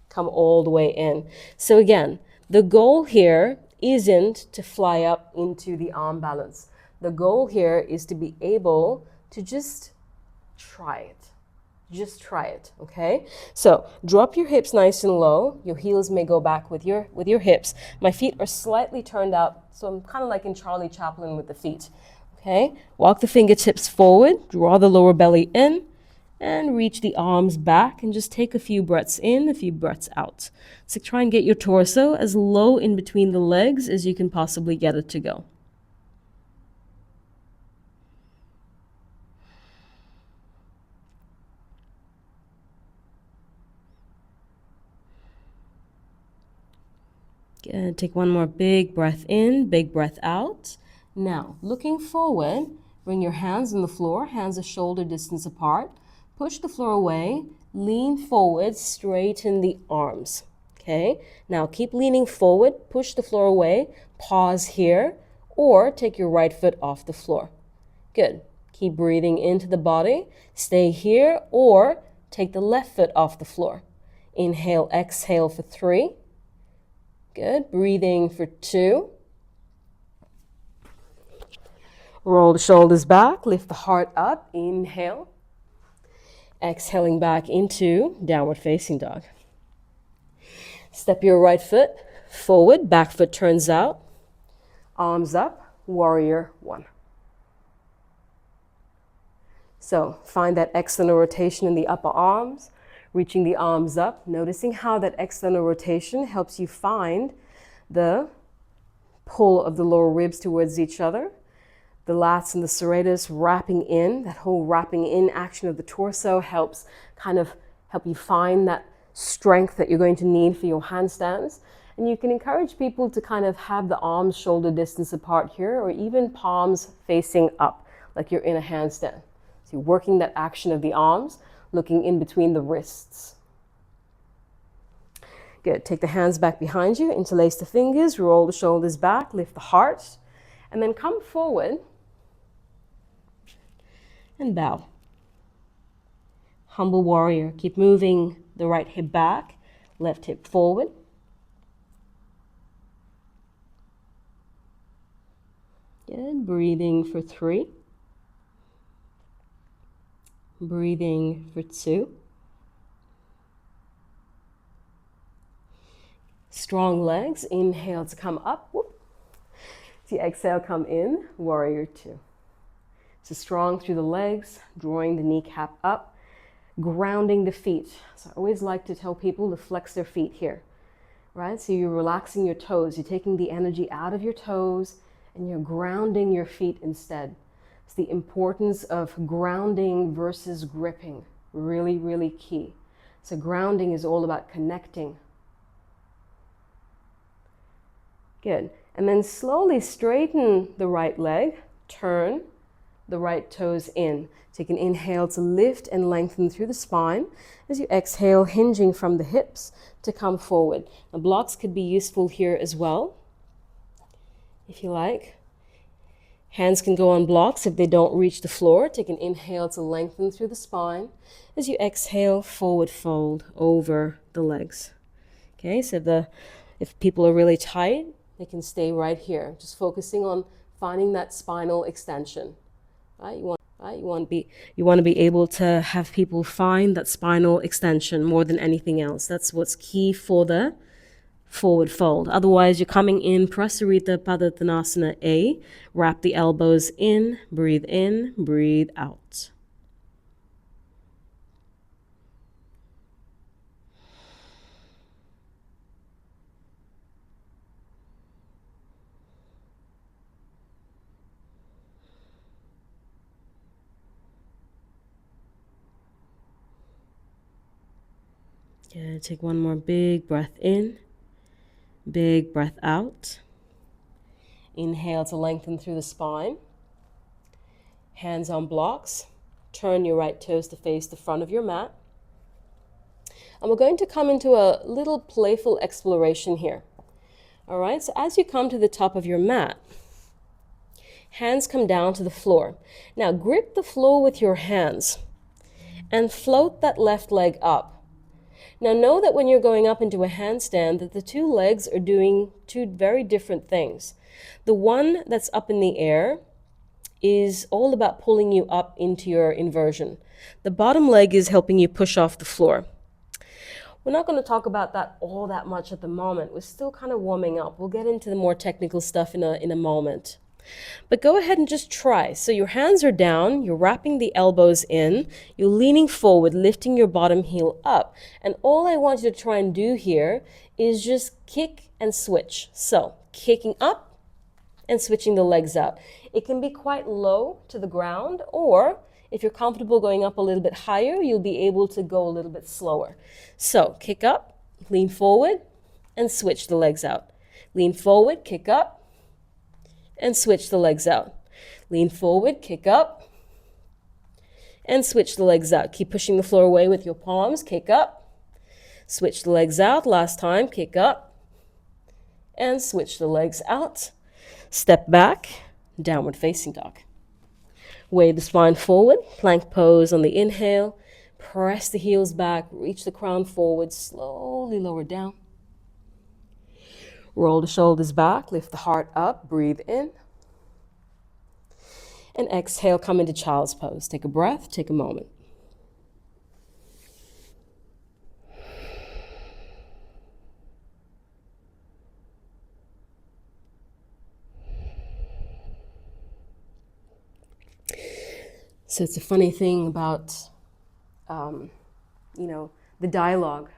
Come all the way in. So again, the goal here isn't to fly up into the arm balance. The goal here is to be able to just try it. Just try it, okay? So drop your hips nice and low. Your heels may go back with your hips. My feet are slightly turned out, so I'm kind of like in Charlie Chaplin with the feet, okay? Walk the fingertips forward, draw the lower belly in, and reach the arms back and just take a few breaths in, a few breaths out. So try and get your torso as low in between the legs as you can possibly get it to go. Good. Take one more big breath in, big breath out. Now, looking forward, bring your hands on the floor, hands a shoulder distance apart. Push the floor away, lean forward, straighten the arms. Okay, now keep leaning forward, push the floor away, pause here, or take your right foot off the floor. Good. Keep breathing into the body, stay here, or take the left foot off the floor. Inhale, exhale for 3. Good. Breathing for 2. Roll the shoulders back, lift the heart up, inhale. Exhaling back into downward facing dog. Step your right foot forward, back foot turns out. Arms up, warrior 1. So find that external rotation in the upper arms. Reaching the arms up, noticing how that external rotation helps you find the pull of the lower ribs towards each other. The lats and the serratus wrapping in, that whole wrapping in action of the torso helps kind of help you find that strength that you're going to need for your handstands. And you can encourage people to kind of have the arms shoulder distance apart here, or even palms facing up, like you're in a handstand. So you're working that action of the arms, looking in between the wrists. Good. Take the hands back behind you, interlace the fingers, roll the shoulders back, lift the heart, and then come forward and bow. Humble warrior. Keep moving the right hip back, left hip forward. Good. Breathing for 3. Breathing for 2. Strong legs. Inhale to come up. Whoop. As you exhale, come in. Warrior 2. So strong through the legs, drawing the kneecap up, grounding the feet. So I always like to tell people to flex their feet here, right? So you're relaxing your toes. You're taking the energy out of your toes and you're grounding your feet instead. It's the importance of grounding versus gripping. Really, really key. So grounding is all about connecting. Good. And then slowly straighten the right leg, turn the right toes in. Take an inhale to lift and lengthen through the spine. As you exhale, hinging from the hips to come forward. Now, blocks could be useful here as well, if you like. Hands can go on blocks if they don't reach the floor. Take an inhale to lengthen through the spine. As you exhale, forward fold over the legs. Okay, so if people are really tight, they can stay right here, just focusing on finding that spinal extension. Right? You want to be able to have people find that spinal extension more than anything else. That's what's key for the forward fold. Otherwise, you're coming in Prasarita Padottanasana A. Wrap the elbows in, breathe out. Good. Take one more big breath in, big breath out. Inhale to lengthen through the spine. Hands on blocks. Turn your right toes to face the front of your mat. And we're going to come into a little playful exploration here. All right, so as you come to the top of your mat, hands come down to the floor. Now grip the floor with your hands and float that left leg up. Now know that when you're going up into a handstand, that the two legs are doing two very different things. The one that's up in the air is all about pulling you up into your inversion. The bottom leg is helping you push off the floor. We're not going to talk about that all that much at the moment. We're still kind of warming up. We'll get into the more technical stuff in a moment. But go ahead and just try. So your hands are down, you're wrapping the elbows in, you're leaning forward, lifting your bottom heel up. And all I want you to try and do here is just kick and switch. So kicking up and switching the legs out. It can be quite low to the ground, or if you're comfortable going up a little bit higher, you'll be able to go a little bit slower. So kick up, lean forward, and switch the legs out. Lean forward, kick up, and switch the legs out. Lean forward, kick up, and switch the legs out. Keep pushing the floor away with your palms. Kick up, switch the legs out. Last time, kick up, and switch the legs out. Step back, downward facing dog. Wave the spine forward, plank pose on the inhale. Press the heels back, reach the crown forward, slowly lower down. Roll the shoulders back, lift the heart up, breathe in. And exhale, come into child's pose. Take a breath, take a moment. So it's a funny thing about, the dialogue,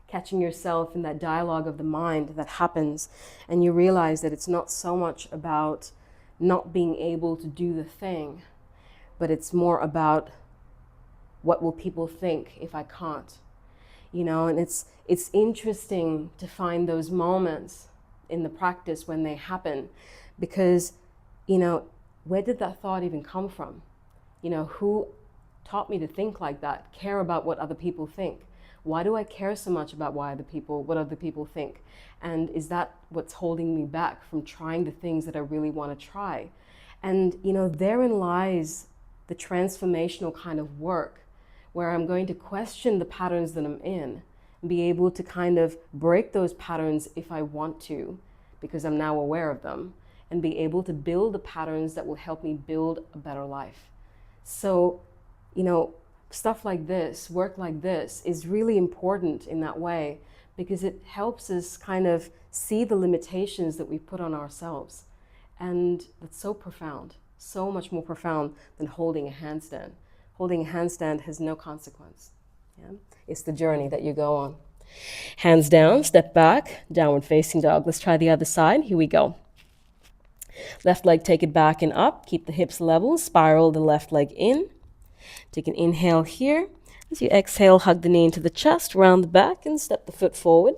catching yourself in that dialogue of the mind that happens, and you realize that it's not so much about not being able to do the thing, but it's more about what will people think if I can't, you know. And it's interesting to find those moments in the practice when they happen, because, you know, where did that thought even come from? You know, who taught me to think like that, care about what other people think? Why do I care so much about what other people think? And is that what's holding me back from trying the things that I really want to try? And, you know, therein lies the transformational kind of work, where I'm going to question the patterns that I'm in and be able to kind of break those patterns if I want to, because I'm now aware of them, and be able to build the patterns that will help me build a better life. So, you know, stuff like this, work like this, is really important in that way, because it helps us kind of see the limitations that we put on ourselves. And it's so profound, so much more profound than holding a handstand. Holding a handstand has no consequence. Yeah? It's the journey that you go on. Hands down, step back, downward facing dog. Let's try the other side. Here we go. Left leg, take it back and up. Keep the hips level. Spiral the left leg in. Take an inhale here. As you exhale, hug the knee into the chest, round the back, and step the foot forward.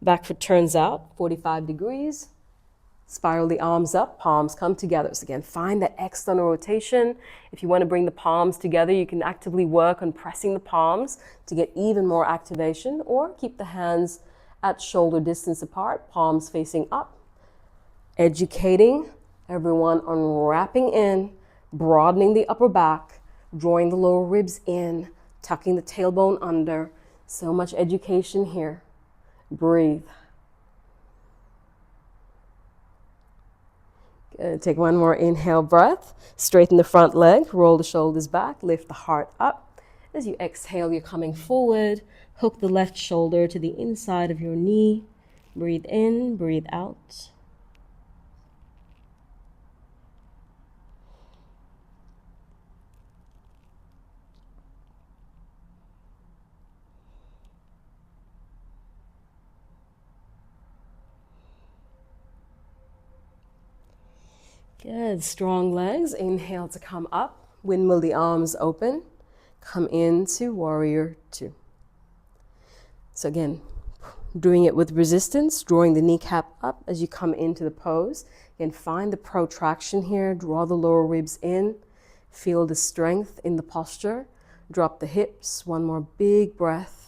Back foot turns out, 45 degrees. Spiral the arms up, palms come together. So again, find that external rotation. If you want to bring the palms together, you can actively work on pressing the palms to get even more activation, or keep the hands at shoulder distance apart, palms facing up. Educating everyone on wrapping in, broadening the upper back, drawing the lower ribs in, tucking the tailbone under. So much education here. Breathe. Good. Take one more inhale breath. Straighten the front leg, roll the shoulders back, lift the heart up. As you exhale, you're coming forward. Hook the left shoulder to the inside of your knee. Breathe in, breathe out. Good, strong legs. Inhale to come up. Windmill the arms open. Come into warrior two. So again, doing it with resistance, drawing the kneecap up as you come into the pose. Again, find the protraction here. Draw the lower ribs in. Feel the strength in the posture. Drop the hips. One more big breath.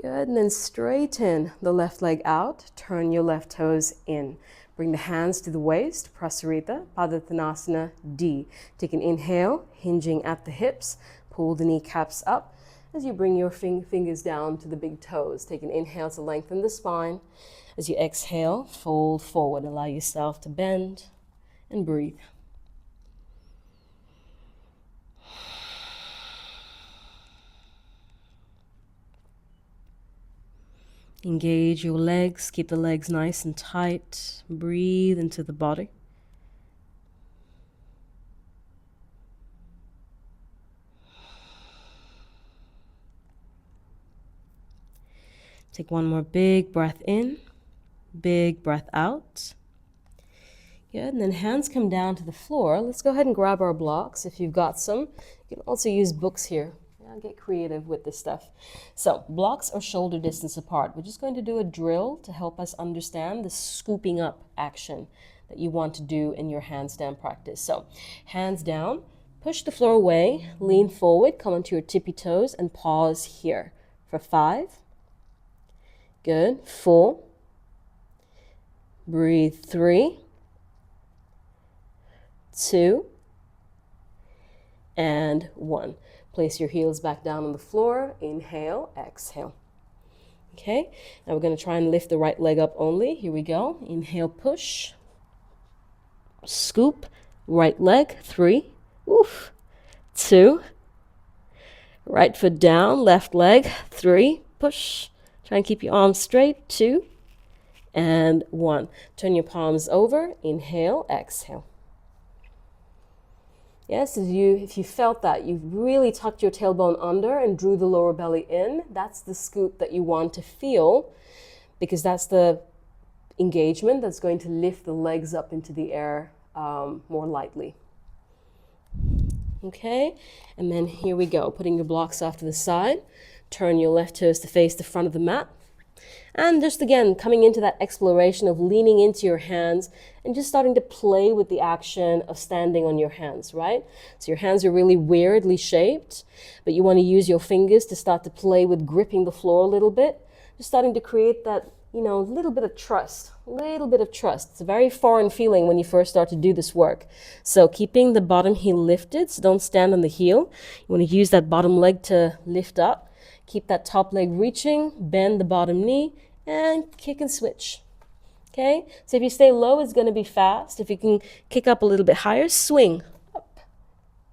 Good, and then straighten the left leg out, turn your left toes in. Bring the hands to the waist, Prasarita, Padottanasana D. Take an inhale, hinging at the hips, pull the kneecaps up as you bring your fingers down to the big toes. Take an inhale to lengthen the spine. As you exhale, fold forward, allow yourself to bend and breathe. Engage your legs, keep the legs nice and tight. Breathe into the body. Take one more big breath in, big breath out. Good, and then hands come down to the floor. Let's go ahead and grab our blocks if you've got some. You can also use books here. Get creative with this stuff. So blocks are shoulder distance apart. We're just going to do a drill to help us understand the scooping up action that you want to do in your handstand practice. So hands down, push the floor away, lean forward, come onto your tippy toes and pause here for 5. Good. 4. Breathe. 3, 2, and 1. Place your heels back down on the floor. Inhale, exhale. Okay, now we're going to try and lift the right leg up only. Here we go. Inhale, push. Scoop. Right leg. 3. Oof. 2. Right foot down. Left leg. 3. Push. Try and keep your arms straight. 2. And 1. Turn your palms over. Inhale, exhale. Yes, if you felt that, you've really tucked your tailbone under and drew the lower belly in, that's the scoop that you want to feel, because that's the engagement that's going to lift the legs up into the air more lightly. Okay, and then here we go, putting your blocks off to the side. Turn your left toes to face the front of the mat. And just again, coming into that exploration of leaning into your hands and just starting to play with the action of standing on your hands, right? So your hands are really weirdly shaped, but you want to use your fingers to start to play with gripping the floor a little bit. Just starting to create that, little bit of trust, It's a very foreign feeling when you first start to do this work. So keeping the bottom heel lifted, so don't stand on the heel. You want to use that bottom leg to lift up. Keep that top leg reaching, bend the bottom knee, and kick and switch. Okay? So if you stay low, it's going to be fast. If you can kick up a little bit higher, swing up.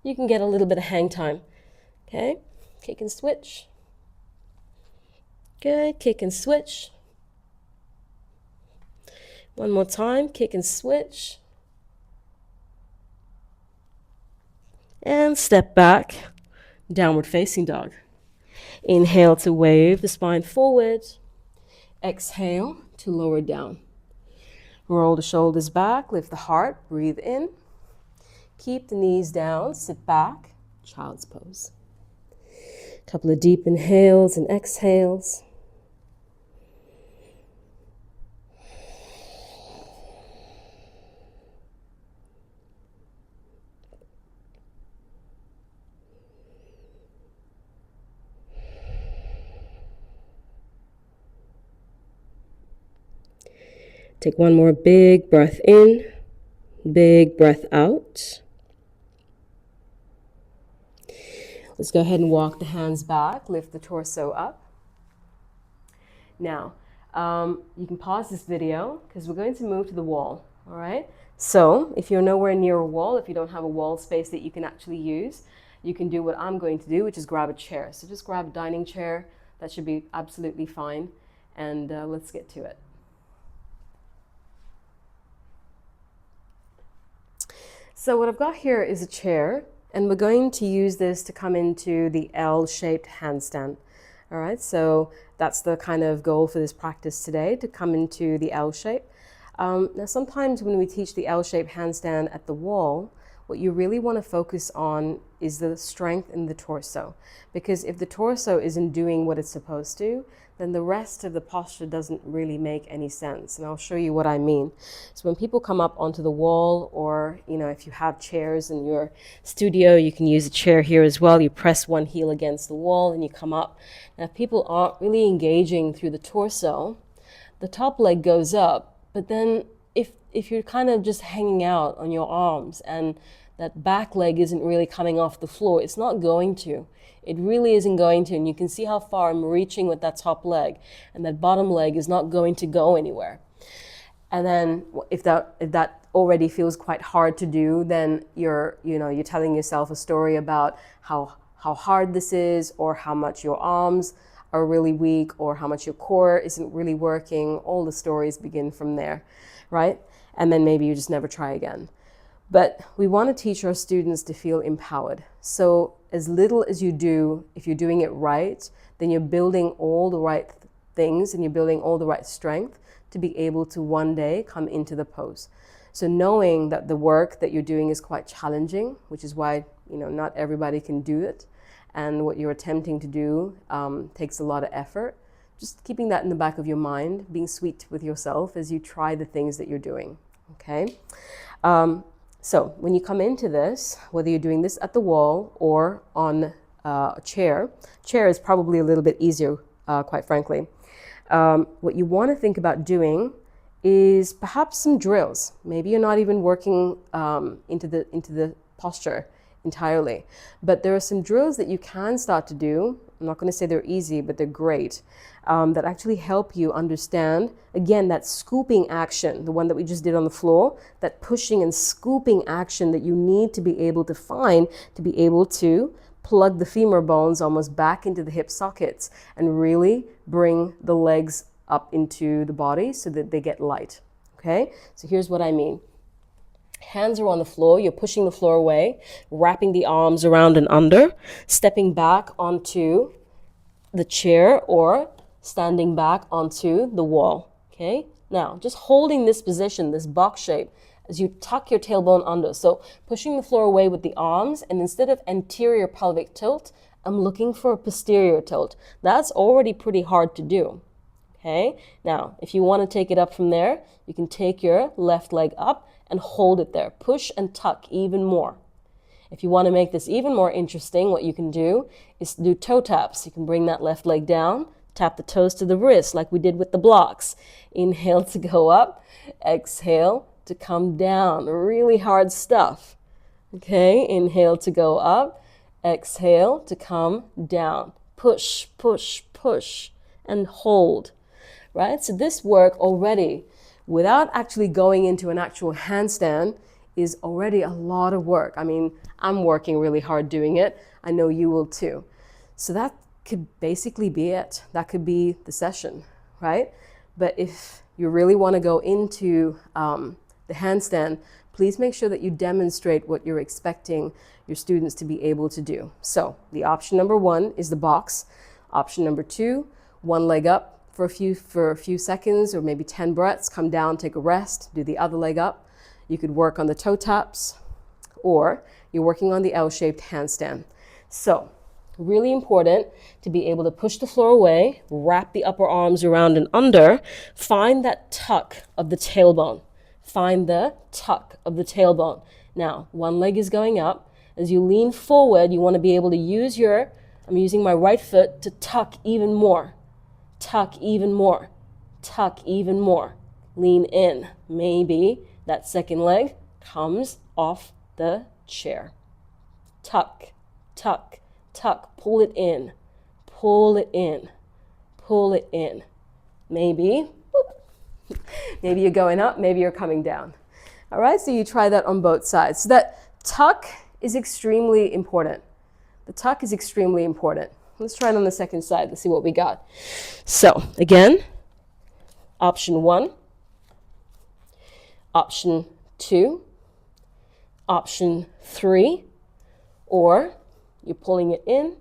You can get a little bit of hang time. Okay? Kick and switch. Good. Kick and switch. One more time. Kick and switch. And step back. Downward facing dog. Inhale to wave the spine forward. Exhale to lower down. Roll the shoulders back, lift the heart, breathe in. Keep the knees down, sit back, child's pose. Couple of deep inhales and exhales. Take one more big breath in, big breath out. Let's go ahead and walk the hands back, lift the torso up. Now, you can pause this video because we're going to move to the wall, all right? So if you're nowhere near a wall, if you don't have a wall space that you can actually use, you can do what I'm going to do, which is grab a chair. So just grab a dining chair. That should be absolutely fine. And let's get to it. So what I've got here is a chair, and we're going to use this to come into the L-shaped handstand. All right, so that's the kind of goal for this practice today, to come into the L shape. Now sometimes when we teach the L-shaped handstand at the wall, what you really want to focus on is the strength in the torso. Because if the torso isn't doing what it's supposed to, then the rest of the posture doesn't really make any sense. And I'll show you what I mean. So when people come up onto the wall, or if you have chairs in your studio, you can use a chair here as well. You press one heel against the wall and you come up. Now if people aren't really engaging through the torso, the top leg goes up, but then if you're kind of just hanging out on your arms and that back leg isn't really coming off the floor, it's not going to. It really isn't going to. And you can see how far I'm reaching with that top leg, and that bottom leg is not going to go anywhere. And then if that already feels quite hard to do, then you're telling yourself a story about how hard this is, or how much your arms are really weak, or how much your core isn't really working. All the stories begin from there, right? And then maybe you just never try again. But we want to teach our students to feel empowered. So as little as you do, if you're doing it right, then you're building all the right things and you're building all the right strength to be able to one day come into the pose. So knowing that the work that you're doing is quite challenging, which is why not everybody can do it, and what you're attempting to do takes a lot of effort. Just keeping that in the back of your mind, being sweet with yourself as you try the things that you're doing, okay? So when you come into this, whether you're doing this at the wall or on a chair is probably a little bit easier, quite frankly. What you want to think about doing is perhaps some drills. Maybe you're not even working into the posture entirely, but there are some drills that you can start to do. I'm not going to say they're easy, but they're great, that actually help you understand, again, that scooping action, the one that we just did on the floor, that pushing and scooping action that you need to be able to find to be able to plug the femur bones almost back into the hip sockets and really bring the legs up into the body so that they get light, okay? So here's what I mean. Hands are on the floor. You're pushing the floor away, wrapping the arms around and under, stepping back onto the chair or standing back onto the wall. Okay? Now, just holding this position, this box shape, as you tuck your tailbone under. So pushing the floor away with the arms, and instead of anterior pelvic tilt, I'm looking for a posterior tilt. That's already pretty hard to do. Okay? Now, if you want to take it up from there, you can take your left leg up and hold it there. Push and tuck even more. If you want to make this even more interesting, what you can do is do toe taps. You can bring that left leg down, tap the toes to the wrist like we did with the blocks. Inhale to go up, exhale to come down. Really hard stuff. Okay, inhale to go up, exhale to come down. Push, push, push, and hold. Right? So this work already, without actually going into an actual handstand, is already a lot of work. I mean, I'm working really hard doing it. I know you will too. So that could basically be it. That could be the session, right? But if you really want to go into the handstand, please make sure that you demonstrate what you're expecting your students to be able to do. So the option number 1 is the box. Option number 2, one leg up for a few seconds or maybe 10 breaths, come down, take a rest, do the other leg up. You could work on the toe taps, or you're working on the L-shaped handstand. So really important to be able to push the floor away, wrap the upper arms around and under, find that tuck of the tailbone. Find the tuck of the tailbone. Now, one leg is going up. As you lean forward, you want to be able to use I'm using my right foot to tuck even more. Tuck even more. Tuck even more. Lean in. Maybe that second leg comes off the chair. Tuck, tuck, tuck. Pull it in. Pull it in. Pull it in. Maybe, whoop, maybe you're going up, maybe you're coming down. All right, so you try that on both sides. So that tuck is extremely important. The tuck is extremely important. Let's try it on the second side. Let's see what we got. So again, option 1, option 2, option 3, or you're pulling it in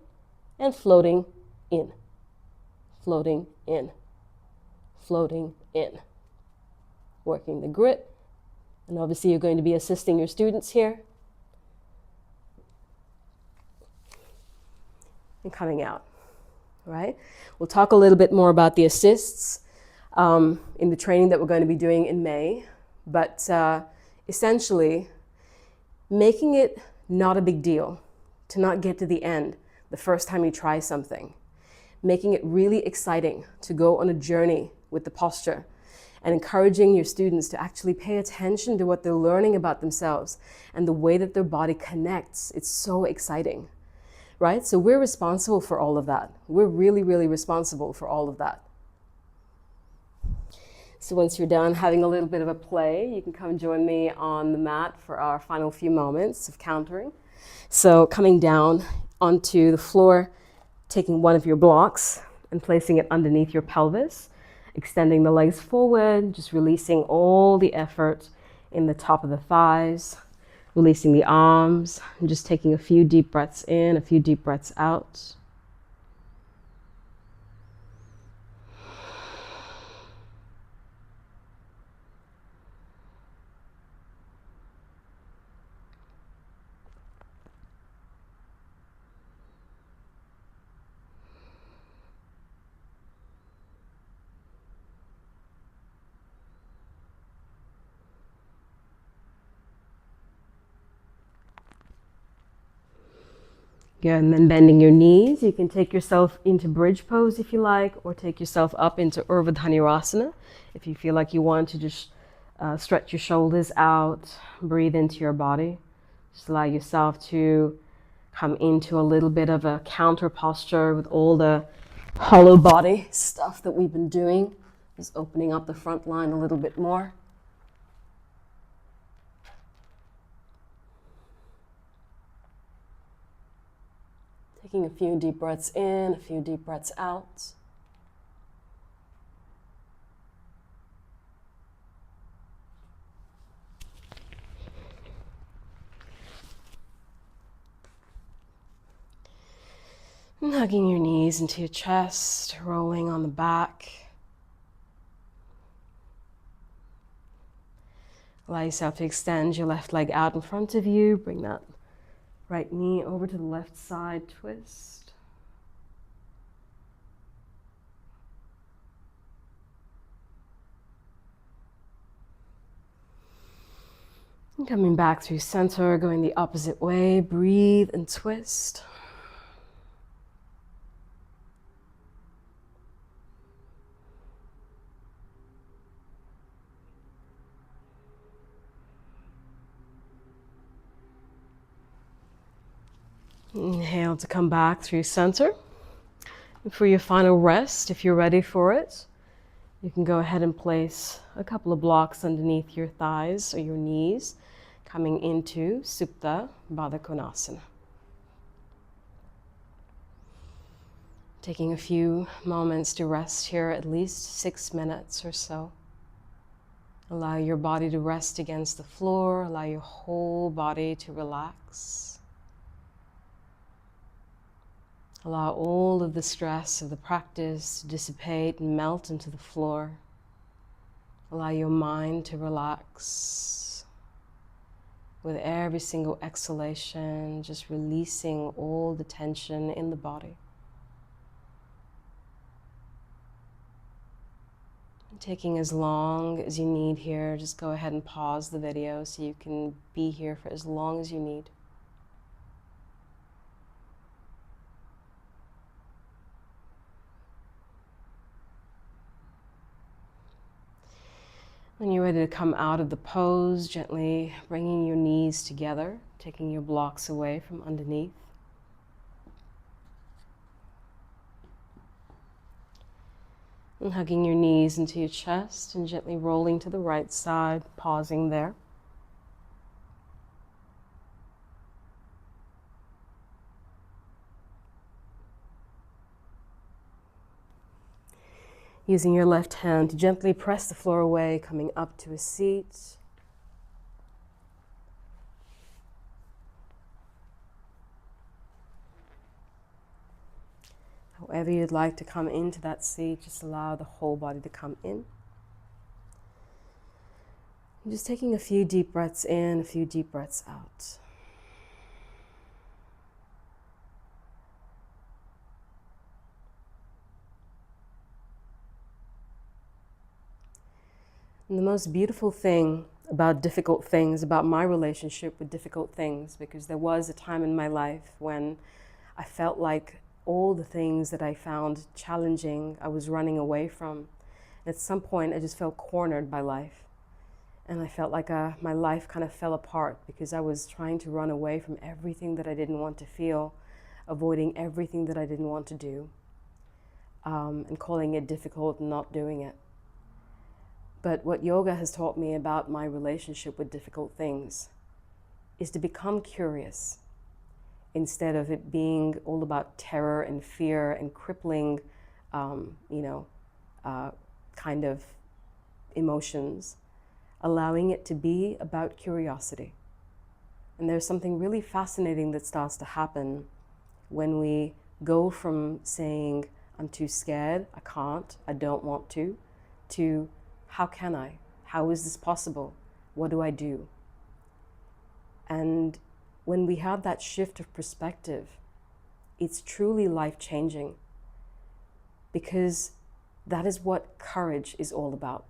and floating in, floating in, floating in. Working the grip. And obviously you're going to be assisting your students here. And coming out, right? We'll talk a little bit more about the assists in the training that we're going to be doing in May, but essentially making it not a big deal to not get to the end the first time you try something, making it really exciting to go on a journey with the posture, and encouraging your students to actually pay attention to what they're learning about themselves and the way that their body connects. It's so exciting. Right? So we're responsible for all of that. We're really, really responsible for all of that. So once you're done having a little bit of a play, you can come join me on the mat for our final few moments of countering. So coming down onto the floor, taking one of your blocks and placing it underneath your pelvis, extending the legs forward, just releasing all the effort in the top of the thighs, releasing the arms, and just taking a few deep breaths in, a few deep breaths out. Good, and then bending your knees. You can take yourself into bridge pose if you like, or take yourself up into Urdhva Dhanurasana if you feel like you want to just stretch your shoulders out, breathe into your body. Just allow yourself to come into a little bit of a counter posture with all the hollow body stuff that we've been doing. Just opening up the front line a little bit more. Taking a few deep breaths in, a few deep breaths out. And hugging your knees into your chest, rolling on the back. Allow yourself to extend your left leg out in front of you. Bring that right knee over to the left side, twist. And coming back through center, going the opposite way. Breathe and twist. Inhale to come back through center. And for your final rest, if you're ready for it, you can go ahead and place a couple of blocks underneath your thighs or your knees, coming into Supta Baddha Konasana. Taking a few moments to rest here, at least 6 minutes or so. Allow your body to rest against the floor, allow your whole body to relax. Allow all of the stress of the practice to dissipate and melt into the floor. Allow your mind to relax. With every single exhalation, just releasing all the tension in the body. Taking as long as you need here, just go ahead and pause the video so you can be here for as long as you need. When you're ready to come out of the pose, gently bringing your knees together, taking your blocks away from underneath. And hugging your knees into your chest and gently rolling to the right side, pausing there. Using your left hand to gently press the floor away, coming up to a seat. However you'd like to come into that seat, just allow the whole body to come in. And just taking a few deep breaths in, a few deep breaths out. And the most beautiful thing about difficult things, about my relationship with difficult things, because there was a time in my life when I felt like all the things that I found challenging, I was running away from. And at some point, I just felt cornered by life. And I felt like my life kind of fell apart because I was trying to run away from everything that I didn't want to feel, avoiding everything that I didn't want to do, and calling it difficult and not doing it. But what yoga has taught me about my relationship with difficult things is to become curious instead of it being all about terror and fear and crippling, kind of emotions, allowing it to be about curiosity. And there's something really fascinating that starts to happen when we go from saying, I'm too scared, I can't, I don't want to how can I? How is this possible? What do I do? And when we have that shift of perspective, it's truly life-changing, because that is what courage is all about.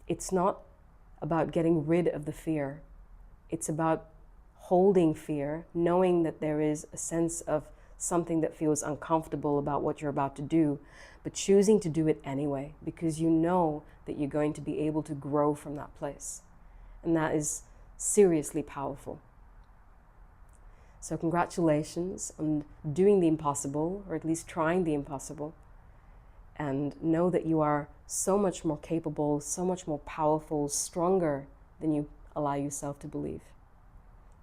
It's not about getting rid of the fear. It's about holding fear, knowing that there is a sense of something that feels uncomfortable about what you're about to do, but choosing to do it anyway, because you know that you're going to be able to grow from that place. And that is seriously powerful. So congratulations on doing the impossible, or at least trying the impossible. And know that you are so much more capable, so much more powerful, stronger than you allow yourself to believe.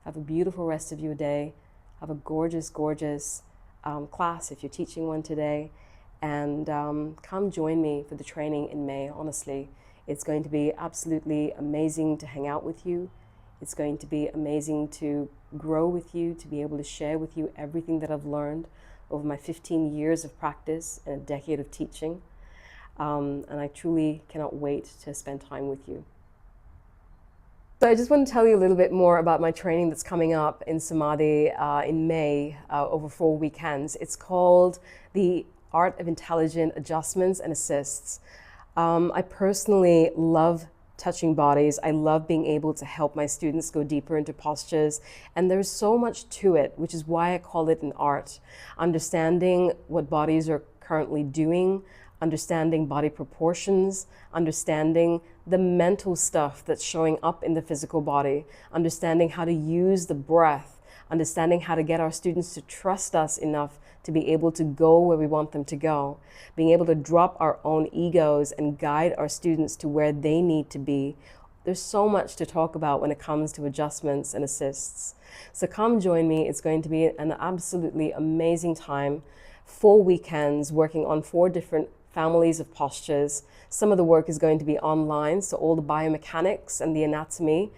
Have a beautiful rest of your day. Have a gorgeous, gorgeous class if you're teaching one today. And come join me for the training in May, honestly. It's going to be absolutely amazing to hang out with you. It's going to be amazing to grow with you, to be able to share with you everything that I've learned, over my 15 years of practice and a decade of teaching. And I truly cannot wait to spend time with you. So I just want to tell you a little bit more about my training that's coming up in Samadhi in May over 4 weekends. It's called The Art of Intelligent Adjustments and Assists. I personally love touching bodies. I love being able to help my students go deeper into postures. And there's so much to it, which is why I call it an art. Understanding what bodies are currently doing, understanding body proportions, understanding the mental stuff that's showing up in the physical body, understanding how to use the breath, understanding how to get our students to trust us enough to be able to go where we want them to go, being able to drop our own egos and guide our students to where they need to be. There's so much to talk about when it comes to adjustments and assists. So come join me. It's going to be an absolutely amazing time. 4 weekends working on 4 different families of postures. Some of the work is going to be online, so all the biomechanics and the anatomy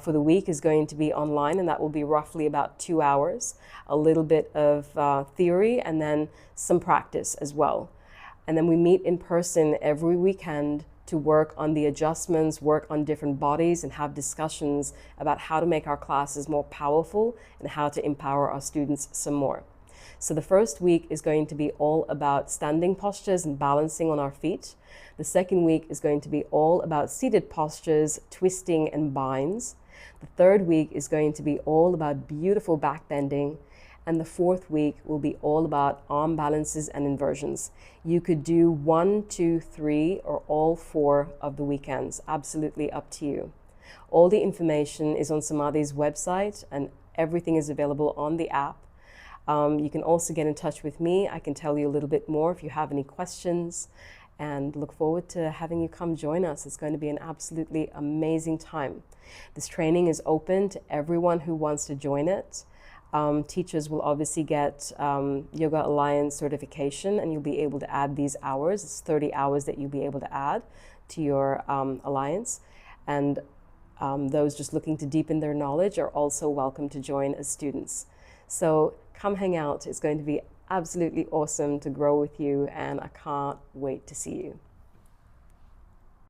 for the week is going to be online, and that will be roughly about 2 hours. A little bit of theory and then some practice as well. And then we meet in person every weekend to work on the adjustments, work on different bodies, and have discussions about how to make our classes more powerful and how to empower our students some more. So the first week is going to be all about standing postures and balancing on our feet. The second week is going to be all about seated postures, twisting and binds. The third week is going to be all about beautiful back bending. And the fourth week will be all about arm balances and inversions. You could do 1, 2, 3, or all 4 of the weekends. Absolutely up to you. All the information is on Samadhi's website, and everything is available on the app. You can also get in touch with me. I can tell you a little bit more if you have any questions, and look forward to having you come join us. It's going to be an absolutely amazing time. This training is open to everyone who wants to join it. Teachers will obviously get Yoga Alliance certification, and you'll be able to add these hours. It's 30 hours that you'll be able to add to your Alliance. And those just looking to deepen their knowledge are also welcome to join as students. So come hang out. It's going to be absolutely awesome to grow with you, and I can't wait to see you.